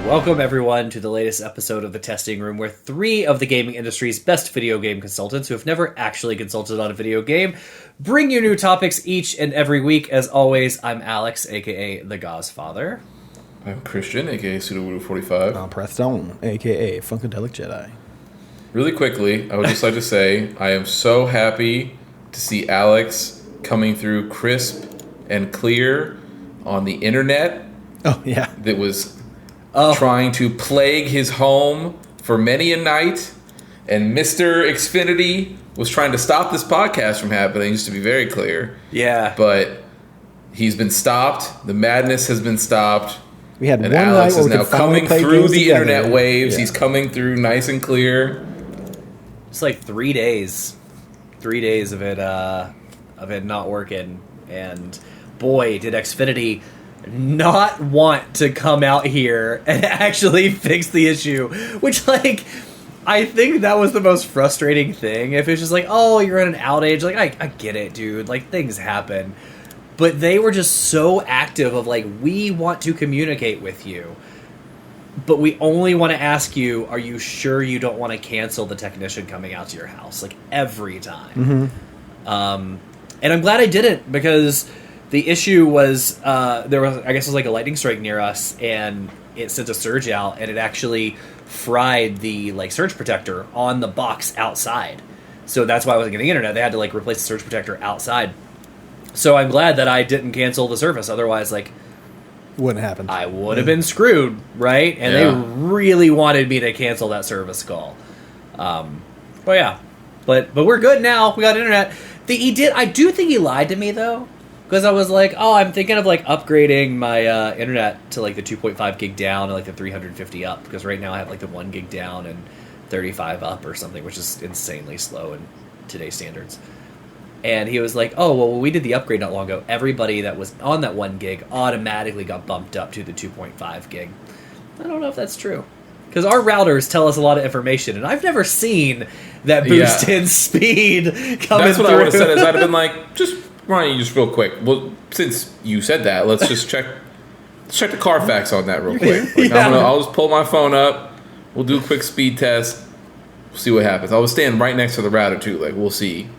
Welcome, everyone, to the latest episode of The Testing Room, where three of the gaming industry's best video game consultants who have never actually consulted on a video game bring you new topics each and every week. As always, I'm Alex, a.k.a. The Gozfather. I'm Christian, a.k.a. Pseudo45. I'm Preston, a.k.a. Funkadelic Jedi. Really quickly, I would just like to say I am so happy to see Alex coming through crisp and clear on the internet. Oh, yeah. That was trying to plague his home for many a night. And Mr. Xfinity was trying to stop this podcast from happening, just to be very clear. Yeah. But he's been stopped. The madness has been stopped. We had and one Alex night is where we now could finally coming play through games the together. internet waves. Yeah. He's coming through nice and clear. It's like 3 days. 3 days of it not working. And boy, did Xfinity not want to come out here and actually fix the issue. Which, like, I think that was the most frustrating thing. If it's just like, oh, you're in an outage. Like, I get it, dude. Like, things happen. But they were just so active of, like, we want to communicate with you. But we only want to ask you, are you sure you don't want to cancel the technician coming out to your house? Like, every time. And I'm glad I didn't, because the issue was, there was, I guess it was like a lightning strike near us, and it sent a surge out, and it actually fried the, like, surge protector on the box outside. So that's why I wasn't getting internet. They had to, like, replace the surge protector outside. So I'm glad that I didn't cancel the service. Otherwise, like, Wouldn't happen. I would have been screwed, right? And they really wanted me to cancel that service call. But yeah, but we're good now. We got internet. I do think he lied to me though, because I was like, oh, I'm thinking of like upgrading my internet to like the 2.5 gig down and like the 350 up, because right now I have like the 1 gig down and 35 up or something, which is insanely slow in today's standards. And he was like, oh, well, when we did the upgrade not long ago, everybody that was on that 1 gig automatically got bumped up to the 2.5 gig. I don't know if that's true, because our routers tell us a lot of information, and I've never seen that boost in speed coming That's what through. I would have said. Is I'd have been like, Ryan, just real quick. Well, since you said that, let's just check the Carfax on that real quick. Like, I'll just pull my phone up. We'll do a quick speed test. We'll see what happens. I was standing right next to the router too. Like, we'll see.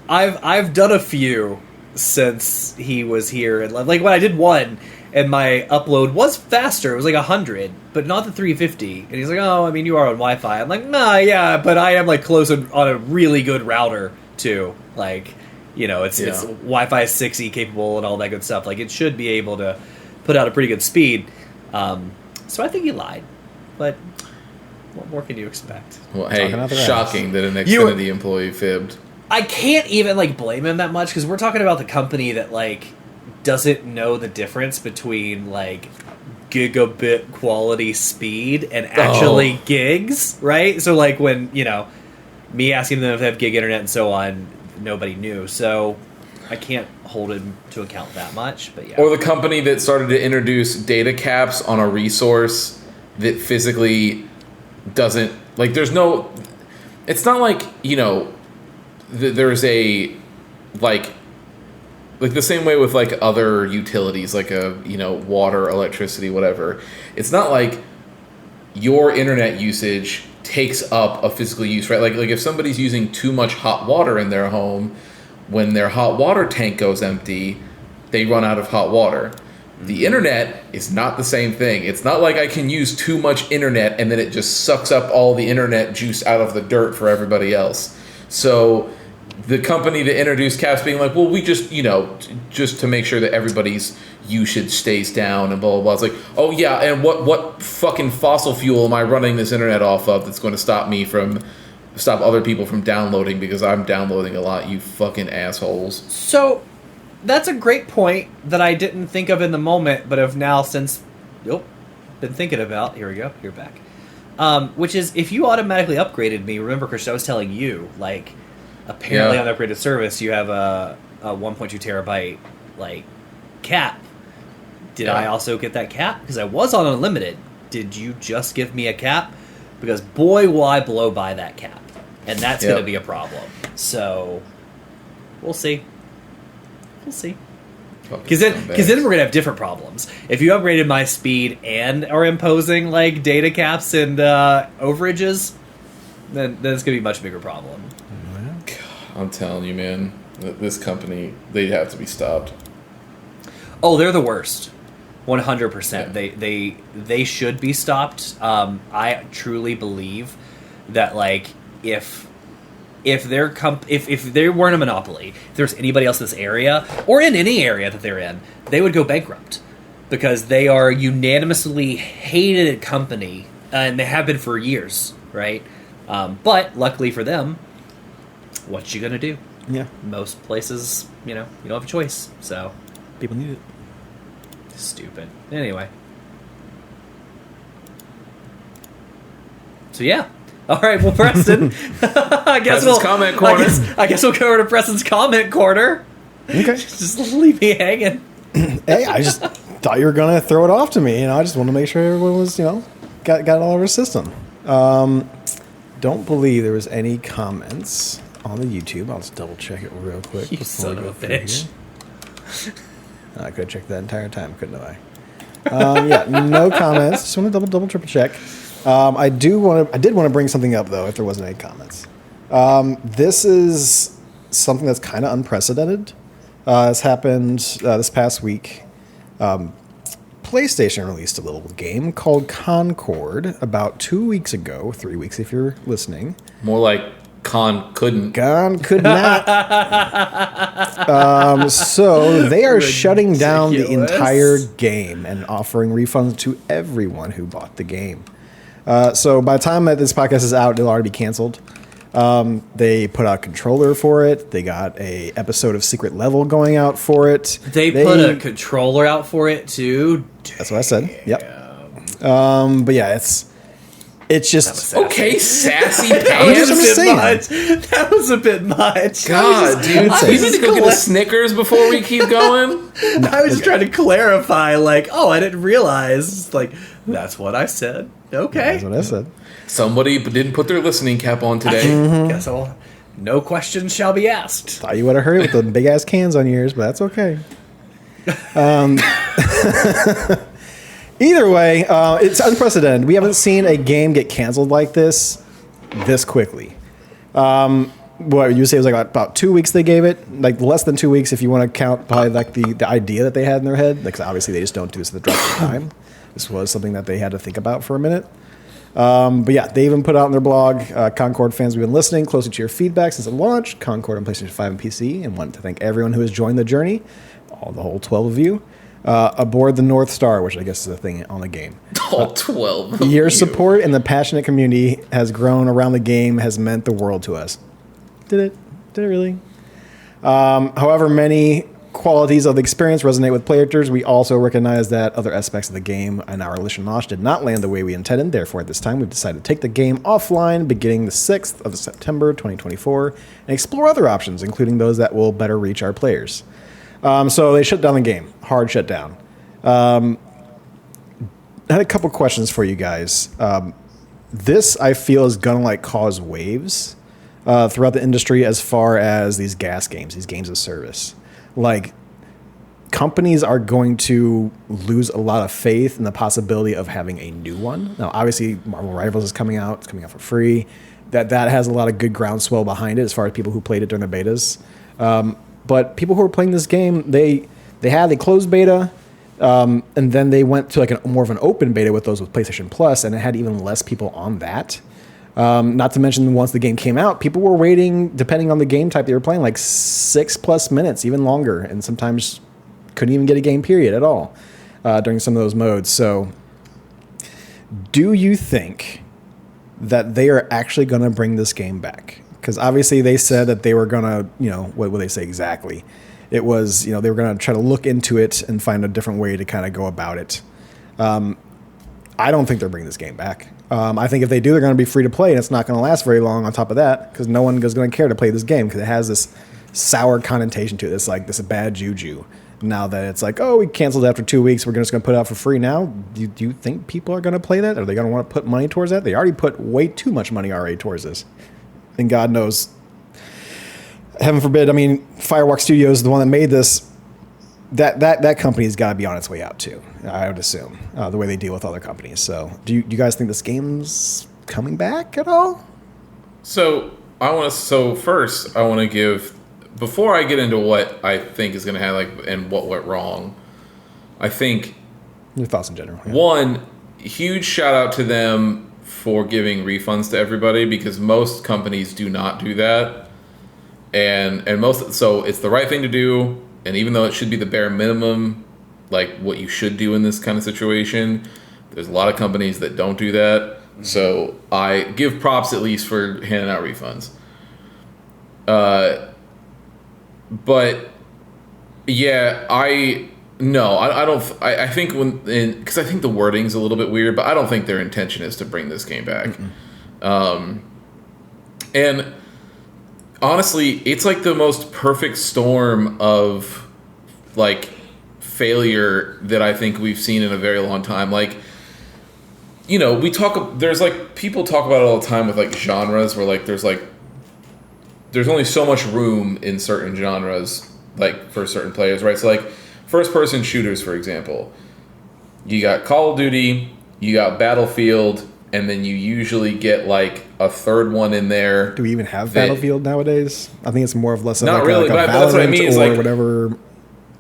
I've done a few since he was here, and like when I did one, and my upload was faster. It was like 100, but not the 350. And he's like, "Oh, I mean, you are on Wi-Fi." I'm like, "Nah, yeah, but I am like close on a really good router too. Like, you know, it's Wi-Fi 6E capable and all that good stuff. Like, it should be able to put out a pretty good speed." So I think he lied, but what more can you expect? Well, hey, shocking that an Xfinity employee fibbed. I can't even, like, blame him that much, because we're talking about the company that, like, doesn't know the difference between, like, gigabit quality speed and actually gigs, right? So, like, when, you know, me asking them if they have gig internet and so on, nobody knew. So I can't hold him to account that much, but yeah. Or the company that started to introduce data caps on a resource that physically doesn't, like, there's no, it's not like, you know, there's a like the same way with like other utilities, like water, electricity, whatever. It's not like your internet usage takes up a physical use, right? Like if somebody's using too much hot water in their home, when their hot water tank goes empty, they run out of hot water. The internet is not the same thing. It's not like I can use too much internet and then it just sucks up all the internet juice out of the dirt for everybody else. So the company that introduced caps being like, well, we just, just to make sure that everybody's usage stays down and blah, blah, blah. It's like, oh, yeah, and what fucking fossil fuel am I running this internet off of that's going to stop other people from downloading because I'm downloading a lot, you fucking assholes. So that's a great point that I didn't think of in the moment, but have now since been thinking about. Here we go. You're back. Which is, if you automatically upgraded me, remember, Christian, I was telling you, like, apparently on the upgraded service, you have a 1.2 terabyte, like, cap. Did I also get that cap? Because I was on unlimited. Did you just give me a cap? Because, boy, will I blow by that cap. And that's going to be a problem. So, we'll see. We'll see. Because then we're gonna have different problems. If you upgraded my speed and are imposing like data caps and overages, then it's gonna be a much bigger problem. I'm telling you, man, this company, they have to be stopped. Oh, they're the worst. 100%. Yeah. They should be stopped. I truly believe that like if they weren't a monopoly, if there's anybody else in this area or in any area that they're in, they would go bankrupt because they are a unanimously hated company and they have been for years, right? But luckily for them, what you gonna do? Yeah. Most places, you don't have a choice. So People need it. stupid. Anyway. So yeah. All right, well, Preston, I guess Preston's comment corner. I guess we'll go over to Preston's comment corner. Okay. Just leave me hanging. Hey, I just thought you were going to throw it off to me. I just wanted to make sure everyone was, got it all over the system. Don't believe there was any comments on the YouTube. I'll just double check it real quick. You before son we of go a through bitch. here. I could have checked that entire time, couldn't I? Yeah, no comments. Just want to double, triple check. I did want to bring something up though, if there wasn't any comments. This is something that's kind of unprecedented. It's happened this past week. PlayStation released a little game called Concord about 2 weeks ago, 3 weeks if you're listening. More like Con couldn't. Con could not. So they are shutting down the entire game and offering refunds to everyone who bought the game. So by the time that this podcast is out, it'll already be canceled. They put out a controller for it. They got a episode of Secret Level going out for it. They put a controller out for it too. That's what I said. Yep. But yeah, it's just Okay, sassy I'm pants. just saying. That was a bit much. God, dude. We need to go get a Snickers before we keep going. I was just trying to clarify, like, I didn't realize. Like, that's what I said. Okay. That's what I said. Somebody didn't put their listening cap on today. Guess no questions shall be asked. Thought you would have heard it with the big ass cans on your ears, but that's okay. Either way, it's unprecedented. We haven't seen a game get canceled like this quickly. What you say it was like about 2 weeks they gave it, like less than 2 weeks if you want to count by like the idea that they had in their head. Like obviously they just don't do this at the drop of time. This was something that they had to think about for a minute. But yeah, they even put out on their blog, Concord fans, we've been listening closely to your feedback since it launched, Concord on PlayStation 5 and PC, and want to thank everyone who has joined the journey, the whole 12 of you, aboard the North Star, which I guess is a thing on the game. All 12. Your support and the passionate community has grown around the game has meant the world to us. Did it? Did it really? However, many qualities of the experience resonate with players. We also recognize that other aspects of the game and our initial launch did not land the way we intended. Therefore, at this time, we've decided to take the game offline beginning the 6th of September 2024 and explore other options, including those that will better reach our players. So they shut down the game. Hard shut down. I had a couple questions for you guys. This, I feel, is going to cause waves throughout the industry as far as these gas games, these games of service. Companies are going to lose a lot of faith in the possibility of having a new one. Now, obviously, Marvel Rivals is coming out. It's coming out for free. That has a lot of good groundswell behind it as far as people who played it during the betas. But people who are playing this game, they had a closed beta, and then they went to more of an open beta with those with PlayStation Plus, and it had even less people on that. Not to mention, once the game came out, people were waiting, depending on the game type they were playing, 6+ minutes, even longer, and sometimes couldn't even get a game period at all during some of those modes. So, do you think that they are actually going to bring this game back? Because obviously they said that they were going to, what would they say exactly? It was, they were going to try to look into it and find a different way to kind of go about it. I don't think they're bringing this game back. I think if they do, they're going to be free to play, and it's not going to last very long on top of that, because no one is going to care to play this game, because it has this sour connotation to it. It's like this bad juju. Now that it's we canceled after 2 weeks, we're just going to put it out for free now. Do you think people are going to play that? Are they going to want to put money towards that? They already put way too much money already towards this. And God knows, heaven forbid, Firewalk Studios, the one that made this, that company's got to be on its way out too. I would assume the way they deal with other companies. So, do you guys think this game's coming back at all? So first I want to give, before I get into what I think is going to happen and what went wrong, I think Your thoughts in general. Yeah. one huge shout out to them for giving refunds to everybody, because most companies do not do that, and so it's the right thing to do. And even though it should be the bare minimum, like what you should do in this kind of situation, there's a lot of companies that don't do that. So I give props at least for handing out refunds. But yeah, I think because I think the wording's a little bit weird, but I don't think their intention is to bring this game back. And honestly, it's like the most perfect storm of like failure that I think we've seen in a very long time. Like, you know, there's like people talk about it all the time with like genres where like there's only so much room in certain genres, like for certain players, right? So like first person shooters, for example, you got Call of Duty, you got Battlefield, and then you usually get like a third one in there. Do we even have Battlefield nowadays? I think it's more of less of not like really, like a but that's what I mean. It's or like whatever.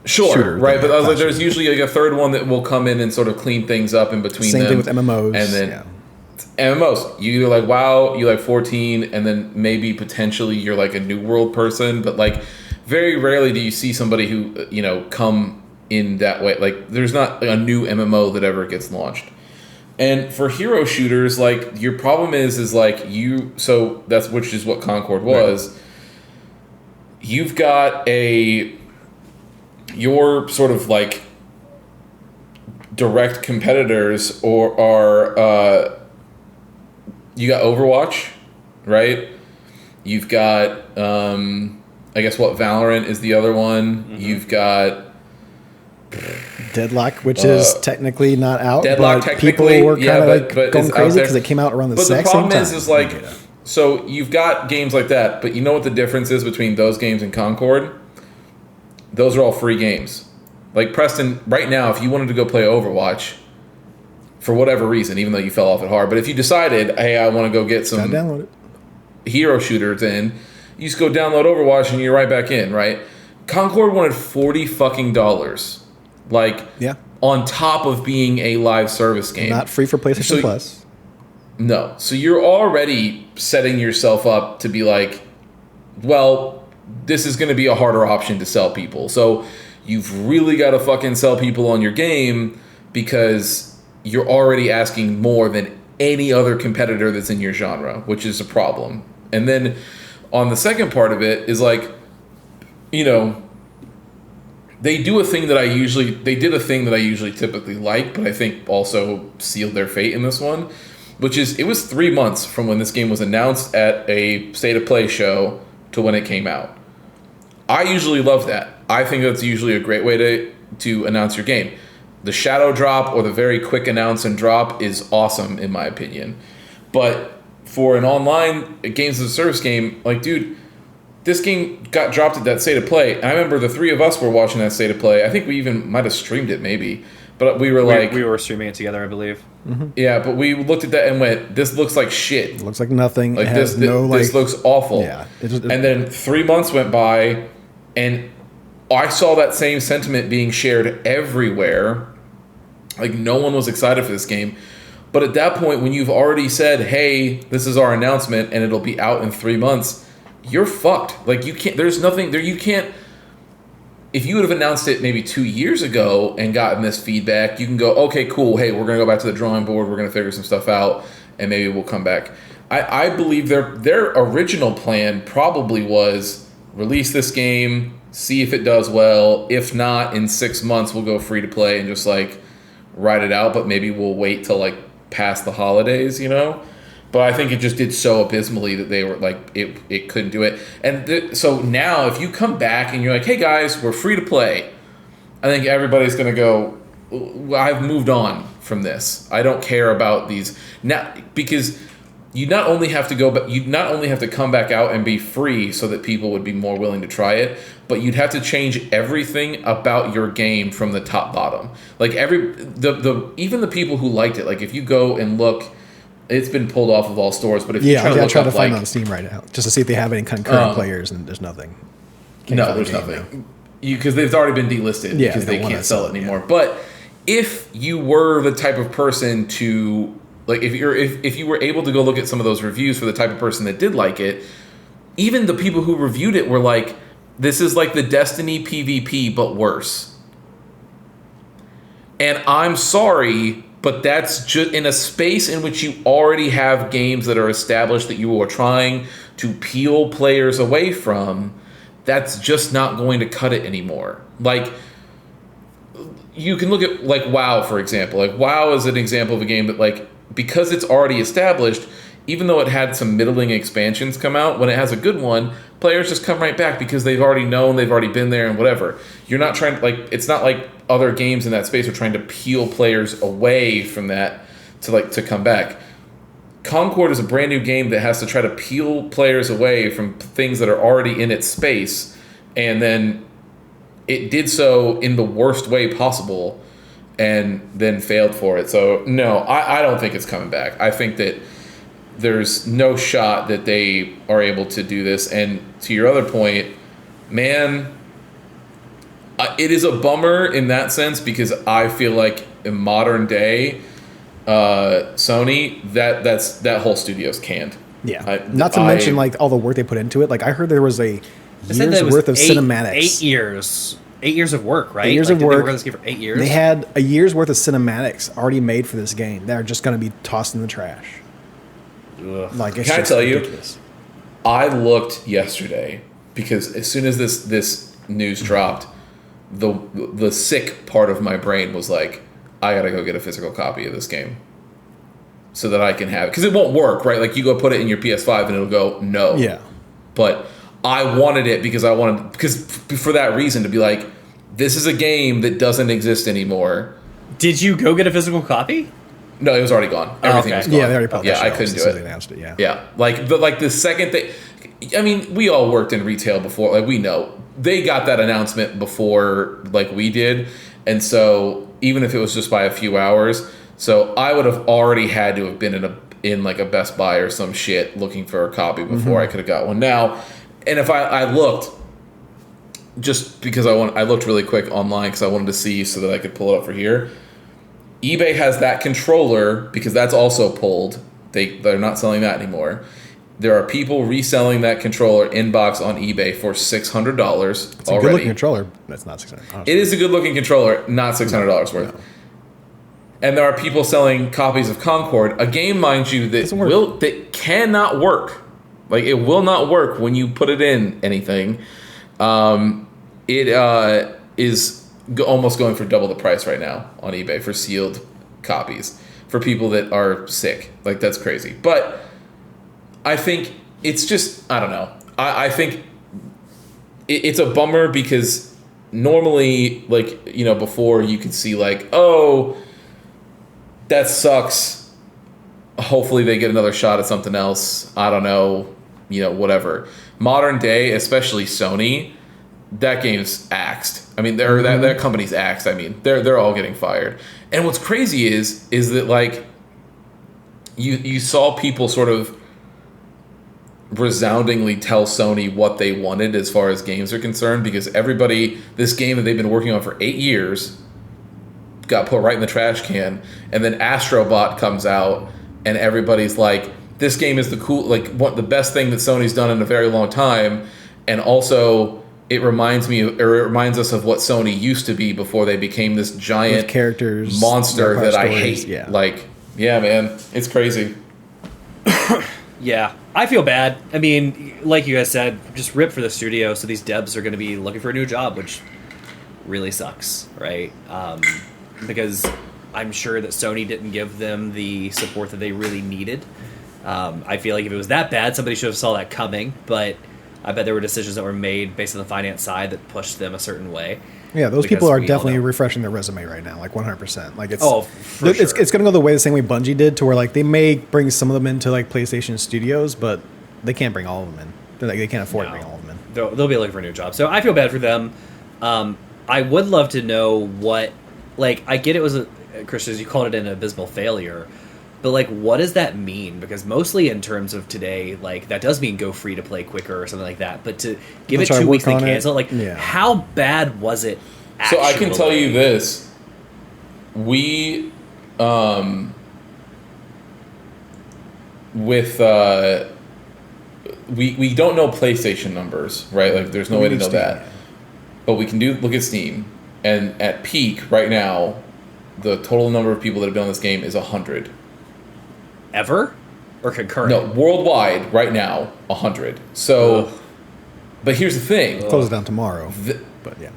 Sure, shooter right? But I was like, there's shooter. usually like a third one that will come in and sort of clean things up in between Same them. thing with MMOs. And then yeah. MMOs, you either like WoW, you like 14, and then maybe potentially you're like a New World person, but like very rarely do you see somebody who, you know, come in that way. Like there's not a new MMO that ever gets launched. And for hero shooters, like your problem is like which is what Concord was. Right. You've got your sort of like direct competitors are you got Overwatch, right? You've got I guess Valorant is the other one. Mm-hmm. You've got Deadlock, which is technically not out. Deadlock, but people were kind of like going crazy because it came out around the same time. But the problem is like, so you've got games like that, but you know what the difference is between those games and Concord? Those are all free games. Like Preston, right now, if you wanted to go play Overwatch, for whatever reason, even though you fell off it hard, but if you decided, hey, I want to go get some download it. Hero shooters in, you just go download Overwatch and you're right back in, right? Concord wanted $40 like on top of being a live service game, not free for PlayStation Plus. No, so you're already setting yourself up to be like, well, this is going to be a harder option to sell people. So you've really got to fucking sell people on your game because you're already asking more than any other competitor that's in your genre, which is a problem. And then on the second part of it is like, you know, they did a thing that I usually typically like, but I think also sealed their fate in this one, which is it was 3 months from when this game was announced at a State of Play show to when it came out. I usually love that. I think that's usually a great way to announce your game. The shadow drop or the very quick announce and drop is awesome in my opinion. But for an online games as a service game, like, dude, this game got dropped at that State of Play. And I remember the three of us were watching that State of Play. I think we even might have streamed it maybe. But we were we were streaming it together, I believe. Mm-hmm. Yeah, but we looked at that and went, this looks like shit. It looks like nothing. Like this looks awful. Yeah. And then 3 months went by and I saw that same sentiment being shared everywhere. Like no one was excited for this game. But at that point, when you've already said, hey, this is our announcement and it'll be out in 3 months, you're fucked. Like you can't, there's nothing there. You can't, if you would have announced it maybe 2 years ago and gotten this feedback, you can go, okay, cool. Hey, we're going to go back to the drawing board. We're going to figure some stuff out and maybe we'll come back. I believe their original plan probably was release this game, see if it does well. If not, in 6 months, we'll go free to play and just like ride it out. But maybe we'll wait till like past the holidays, you know? But I think it just did so abysmally that they were like, it couldn't do it. And so now if you come back and you're like, hey guys, we're free to play, I think everybody's going to go, I've moved on from this. I don't care about these now, because you not only have to go, but you not only have to come back out and be free so that people would be more willing to try it, but you'd have to change everything about your game from the top bottom. Like even the people who liked it, like if you go and look, it's been pulled off of all stores, but if you try to look try to up, find like, it on Steam right now just to see if they have any concurrent players, and there's nothing. No, there's nothing. Because they've already been delisted because they can't sell it anymore. Yeah. But if you were the type of person to, like, if you were able to go look at some of those reviews for the type of person that did like it, even the people who reviewed it were like, this is like the Destiny PvP but worse. And I'm sorry, but that's just in a space in which you already have games that are established that you are trying to peel players away from. That's just not going to cut it anymore. Like, you can look at, like, WoW, for example. Like, WoW is an example of a game that, like, because it's already established, even though it had some middling expansions come out, when it has a good one, players just come right back because they've already known, they've already been there, and whatever. You're not trying to, like, it's not like other games in that space are trying to peel players away from that to come back. Concord is a brand new game that has to try to peel players away from things that are already in its space, and then it did so in the worst way possible and then failed for it. So no, I don't think it's coming back. I think that there's no shot that they are able to do this. And to your other point, man, it is a bummer in that sense, because I feel like in modern day Sony, that whole studio's canned. Yeah. Not to mention, like, all the work they put into it. Like, I heard there was a year's worth of cinematics. 8 years. 8 years of work, right? 8 years of work. They worked on this game for 8 years? They had a year's worth of cinematics already made for this game that are just going to be tossed in the trash. Ugh. Like, it's Can I just tell ridiculous. you? I looked yesterday because as soon as this news dropped, the sick part of my brain was like, I gotta go get a physical copy of this game so that I can have it, because it won't work, right? Like, you go put it in your PS5 and it'll go no. Yeah. But I wanted it because for that reason, to be like, this is a game that doesn't exist anymore. Did you go get a physical copy? No, it was already gone. Everything was gone. Yeah, they already published it. Yeah, I couldn't do it. They announced it. Yeah. Yeah, like the second they, I mean, we all worked in retail before. Like, we know they got that announcement before, like, we did, and so even if it was just by a few hours, so I would have already had to have been in like a Best Buy or some shit looking for a copy before I could have got one. Now, and if I looked, just because I looked really quick online because I wanted to see so that I could pull it up for here. eBay has that controller because that's also pulled. They're not selling that anymore. There are people reselling that controller in box on eBay for $600 already. It's a good looking controller. That's not $600. It is a good looking controller, not $600 worth. No. And there are people selling copies of Concord, a game, mind you, that cannot work. Like, it will not work when you put it in anything. It is almost going for double the price right now on eBay for sealed copies for people that are sick. Like, that's crazy. But I think it's just, I don't know. I think it's a bummer because normally, like, you know, before you could see like, oh, that sucks. Hopefully they get another shot at something else. I don't know, you know, whatever. Modern day, especially Sony, that game's axed. I mean, that company's axed. I mean, they're all getting fired. And what's crazy is that, like, you saw people sort of resoundingly tell Sony what they wanted as far as games are concerned, because this game that they've been working on for 8 years got put right in the trash can, and then Astrobot comes out and everybody's like, this game is the best thing that Sony's done in a very long time, and also it reminds us of what Sony used to be before they became this giant with characters monster that stories, I hate. Yeah. Like, yeah, man, it's crazy. Yeah, I feel bad. I mean, like you guys said, just rip for the studio, so these devs are going to be looking for a new job, which really sucks, right? Because I'm sure that Sony didn't give them the support that they really needed. I feel like if it was that bad, somebody should have saw that coming, but I bet there were decisions that were made based on the finance side that pushed them a certain way. Yeah, those Because people are we all definitely know. refreshing their resume right now, like 100%. Like it's for it's sure. it's gonna go the way the same way Bungie did, to where like they may bring some of them into like PlayStation Studios, but they can't bring all of them in. They can't afford to bring all of them in. They'll be looking for a new job. So I feel bad for them. I would love to know what, like, I get it was a, Christian, as you called it, an abysmal failure, but like, what does that mean? Because mostly in terms of today, like, that does mean go free to play quicker or something like that. But to give They'll it try to 2 weeks work and on it. cancel, like, Yeah. how bad was it? So I can tell you actually? this: we, with we don't know PlayStation numbers, right? Like, there's no way to know that. But we can look at Steam, and at peak right now, the total number of people that have been on this game is 100. Ever? Or concurrent? No, worldwide right now, 100. So, Ugh. but here's the thing: Close it down tomorrow. Th- But yeah.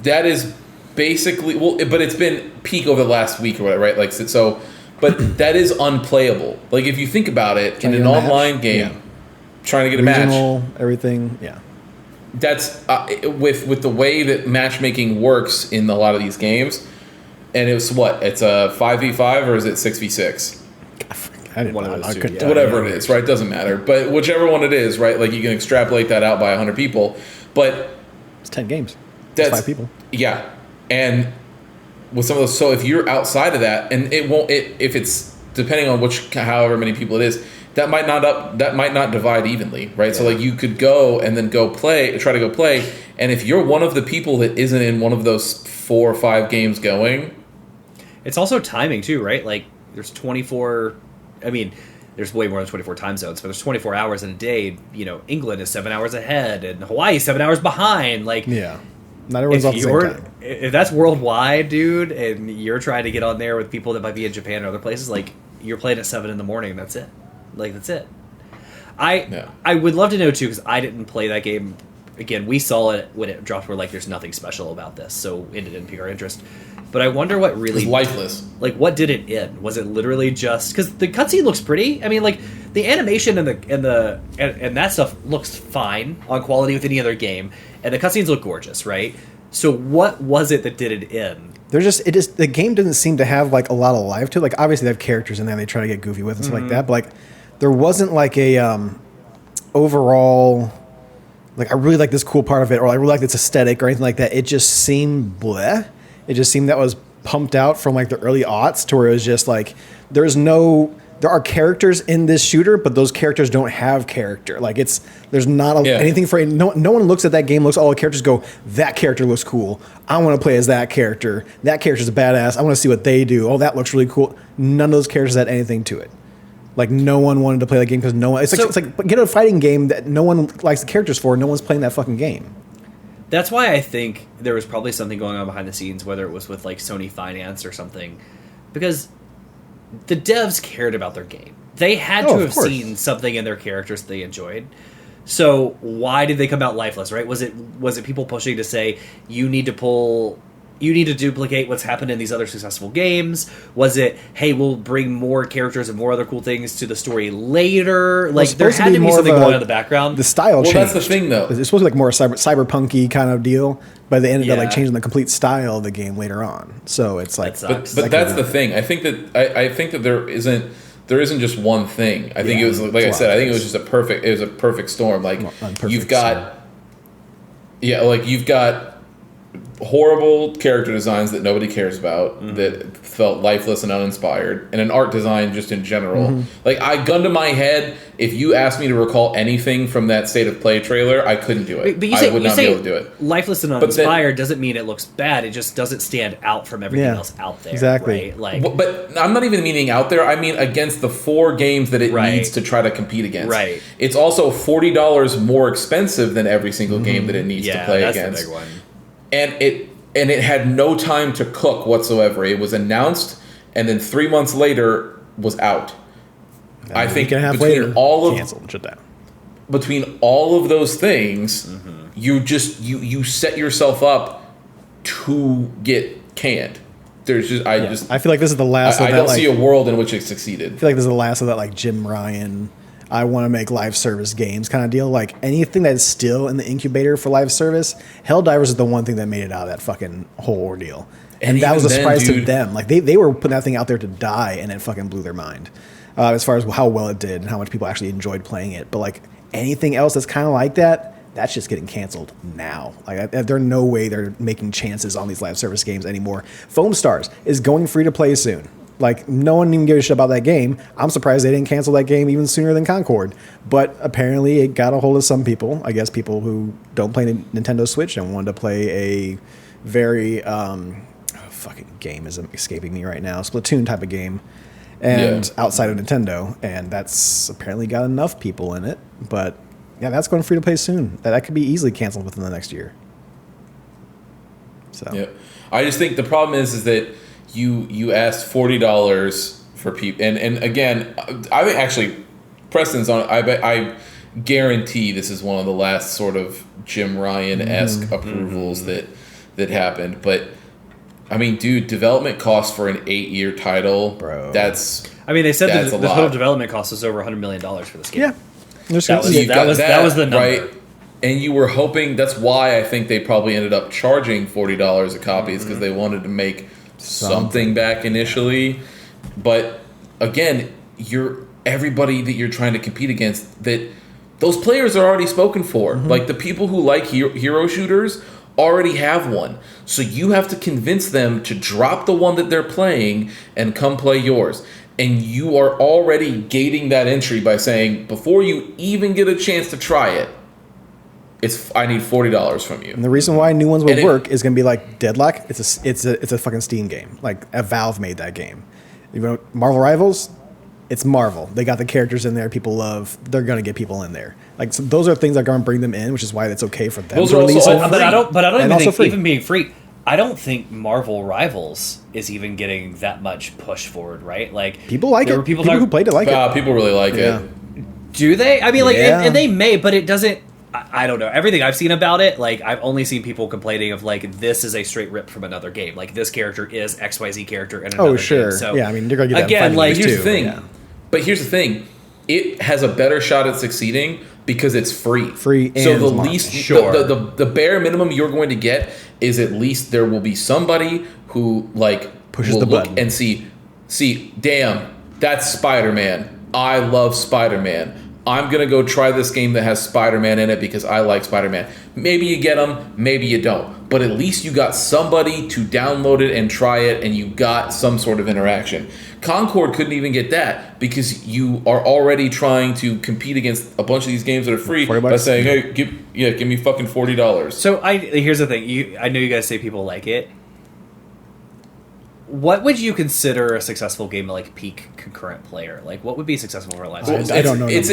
that is basically, well, but it's been peak over the last week or whatever, right? Like, so, but that is unplayable. Like, if you think about it, Trying in to an get a match? online game, Yeah. trying to get a match, Regional, everything. Yeah. that's with the way that matchmaking works in a lot of these games. And it's what? It's a 5v5 or is it 6v6? I didn't One of know. those I two, couldn't yeah. tell Whatever you. it is, right? Doesn't matter. But whichever one it is, right? Like, you can extrapolate that out by 100 people. But It's 10 games. that's It's 5 people. Yeah, and with some of those, so if you're outside of that, and it won't, if it's depending on however many people it is, that might not divide evenly, right? So, like, you could go and then try to go play, and if you're one of the people that isn't in one of those 4 or 5 games going, It's also timing too, right? Like, there's 24. I mean, there's way more than 24 time zones, but there's 24 hours in a day. You know, England is 7 hours ahead, and Hawaii is 7 hours behind. Like, Yeah. Not everyone's off at the same time. if that's worldwide, dude, and you're trying to get on there with people that might be in Japan or other places, like, you're playing at 7 in the morning. And that's it. Like, that's it. Yeah. I would love to know too, because I didn't play that game. Again, we saw it when it dropped. We're like, there's nothing special about this, so it didn't pique our interest. But I wonder what really, it's lifeless. like, what did it end? Was it literally just because the cutscene looks pretty? I mean, like, the animation and that stuff looks fine on quality with any other game, and the cutscenes look gorgeous, right? So what was it that did it end? The game didn't seem to have like a lot of life to it. Like, obviously they have characters in there they try to get goofy with and stuff like that, but like there wasn't like a overall, like, I really like this cool part of it, or I really like this aesthetic or anything like that. It just seemed bleh. It just seemed that was pumped out from like the early aughts, to where it was just like there are characters in this shooter, but those characters don't have character. Like, there's not anything for no one looks at that game, looks at all the characters, go, that character looks cool. I want to play as that character. That character's a badass. I want to see what they do. Oh, that looks really cool. None of those characters had anything to it. Like, no one wanted to play that game because no one. It's like get a fighting game that no one likes the characters for. No one's playing that fucking game. That's why I think there was probably something going on behind the scenes, whether it was with like Sony Finance or something, because the devs cared about their game. They had to of have course. seen something in their characters they enjoyed. So why did they come out lifeless, right? Was it people pushing to say you need to duplicate what's happened in these other successful games? Was it, hey, we'll bring more characters and more other cool things to the story later? Like, there supposed to had be to be more of something a- going on in the background. The style Well, changed. that's the thing, though. It's supposed to be like more cyberpunky kind of deal, but they ended up like Yeah. changing the complete style of the game later on. So it's like, That sucks. But that's the thing. I think that there isn't just one thing. I think Yeah, it was, like it's a I lot said, of I think it was things. just a perfect storm. Like, Unperfect you've got you've got horrible character designs that nobody cares about, that felt lifeless and uninspired, and an art design just in general. Like, gun to my head, if you asked me to recall anything from that State of Play trailer, I couldn't do it. But you I say, would you not say be able to do it. lifeless and then- uninspired doesn't mean it looks bad. It just doesn't stand out from everything Yeah, else out there. exactly. Right? Like, But I'm not even meaning out there. I mean against the 4 games that it Right. needs to try to compete against. Right. It's also $40 more expensive than every single game that it needs to yeah, play that's against. the big one. And it had no time to cook whatsoever. It was announced, and then 3 months later was out. I think week and a half between later, all of canceled, shut down. between all of those things, you just you set yourself up to get canned. There's just I feel like this is the last I of that. don't Like, see a world in which it succeeded. I feel like this is the last of that like Jim Ryan. I want to make live service games kind of deal. Like anything that is still in the incubator for live service, Helldivers is the one thing that made it out of that fucking whole ordeal. And that was a surprise to them. Like they were putting that thing out there to die, and it fucking blew their mind as far as how well it did and how much people actually enjoyed playing it. But like anything else that's kind of like that, that's just getting canceled now. Like there's no way they're making chances on these live service games anymore. Foam Stars is going free to play soon. Like, no one even gives a shit about that game. I'm surprised they didn't cancel that game even sooner than Concord. But apparently it got a hold of some people. I guess people who don't play Nintendo Switch and wanted to play a very fucking game is escaping me right now. Splatoon type of game. And outside of Nintendo. And that's apparently got enough people in it. But yeah, that's going free to play soon. That could be easily canceled within the next year. So yeah. I just think the problem is that you asked $40 for people, and again, I think actually Preston's on. I guarantee this is one of the last sort of Jim Ryan-esque approvals that happened. But I mean, dude, development costs for an 8-year title, bro. That's. I mean, they said that's the total development cost was over $100 million for this game. yeah, that was the number. Right? And you were hoping. That's why I think they probably ended up charging $40 a copy, because they wanted to make something back initially. But again, everybody that you're trying to compete against, that those players are already spoken for. Like the people who like hero shooters already have one, so you have to convince them to drop the one that they're playing and come play yours. And you are already gating that entry by saying, before you even get a chance to try it, I need $40 from you. And the reason why new ones will work is going to be like Deadlock. It's a fucking Steam game. Like Valve made that game. You know, Marvel Rivals, it's Marvel. They got the characters in there people love. They're going to get people in there. Like, so those are things that are going to bring them in, which is why it's okay for them those to are release also it. But I don't even think free. even being free. I don't think Marvel Rivals is even getting that much push forward, right? Like People like it. People who played it like it. People really like Yeah. it. Do they? I mean, like, Yeah. and they may, but it doesn't. I don't know. Everything I've seen about it, like, I've only seen people complaining of, like, this is a straight rip from another game. Like, this character is XYZ character in another sure. game. So, yeah, I mean, you're going to get that again, fighting like, games Here's too. the thing. Yeah. But here's the thing. It has a better shot at succeeding because it's free. Free So and the smart. least, Sure. the bare minimum you're going to get is at least there will be somebody who like Pushes will the look button and see, damn, that's Spider-Man. I love Spider-Man. I'm going to go try this game that has Spider-Man in it because I like Spider-Man. Maybe you get them, maybe you don't. But at least you got somebody to download it and try it, and you got some sort of interaction. Concord couldn't even get that because you are already trying to compete against a bunch of these games that are free by saying, hey, give me fucking $40. So here's the thing. I know you guys say people like it. What would you consider a successful game like peak concurrent player? Like, what would be successful for a live service? I don't know. It's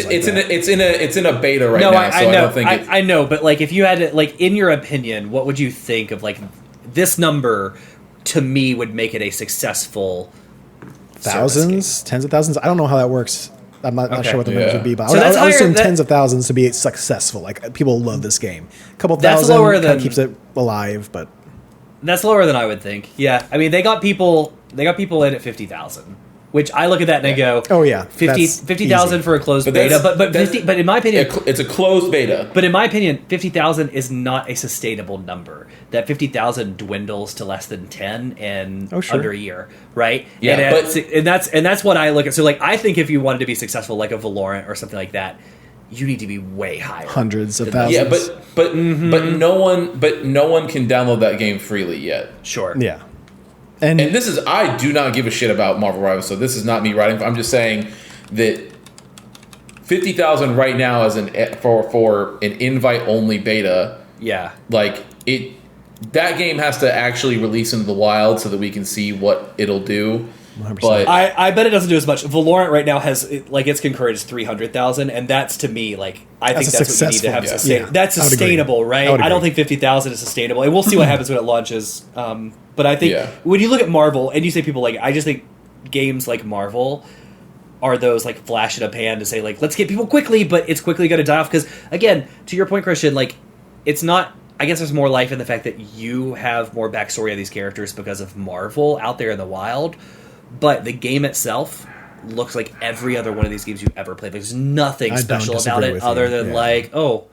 in a beta right No, now, I so know. I don't think I know, but like, if you had to, like, in your opinion, what would you think of like this number? To me, would make it a successful Thousands, tens of thousands. I don't know how that works. I'm not sure what the numbers would be, but So I that's would assume higher- tens of thousands to be successful. Like people love this game. A couple That's thousand lower kind than- of keeps it alive, but That's lower than I would think. Yeah, I mean, they got people in at 50,000, which I look at that and I go, oh yeah, 50,000 for a closed But beta. that's- But that's- 50, but in my opinion, it's a closed beta. But in my opinion, 50,000 is not a sustainable number. That 50,000 dwindles to less than 10 in under a year, right? Yeah, and that's what I look at. So like, I think if you wanted to be successful, like a Valorant or something like that, you need to be way higher. hundreds of than that. thousands. Yeah, but no one can download that game freely yet. Sure. Yeah, and And this is, I do not give a shit about Marvel Rivals, so this is not me writing. I'm just saying that 50,000 right now as for an invite only beta, Yeah. like that game has to actually release into the wild so that we can see what it'll do. 100%. But I bet it doesn't do as much. Valorant right now has its concurrent is 300,000, and that's to me like I think that's what you need to have successful- sustain. yeah. That's I would agree. sustainable, right? I would I don't agree. think 50,000 is sustainable, and we'll see what happens when it launches. But I think Yeah. when you look at Marvel and you say people like, I just think games like Marvel are those like flash in a pan to say like, let's get people quickly, but it's quickly going to die off because again, to your point, Christian, like it's not. I guess there's more life in the fact that you have more backstory of these characters because of Marvel out there in the wild. But the game itself looks like every other one of these games you've ever played. There's nothing I don't special about disagree it with other you. than Yeah. like, oh,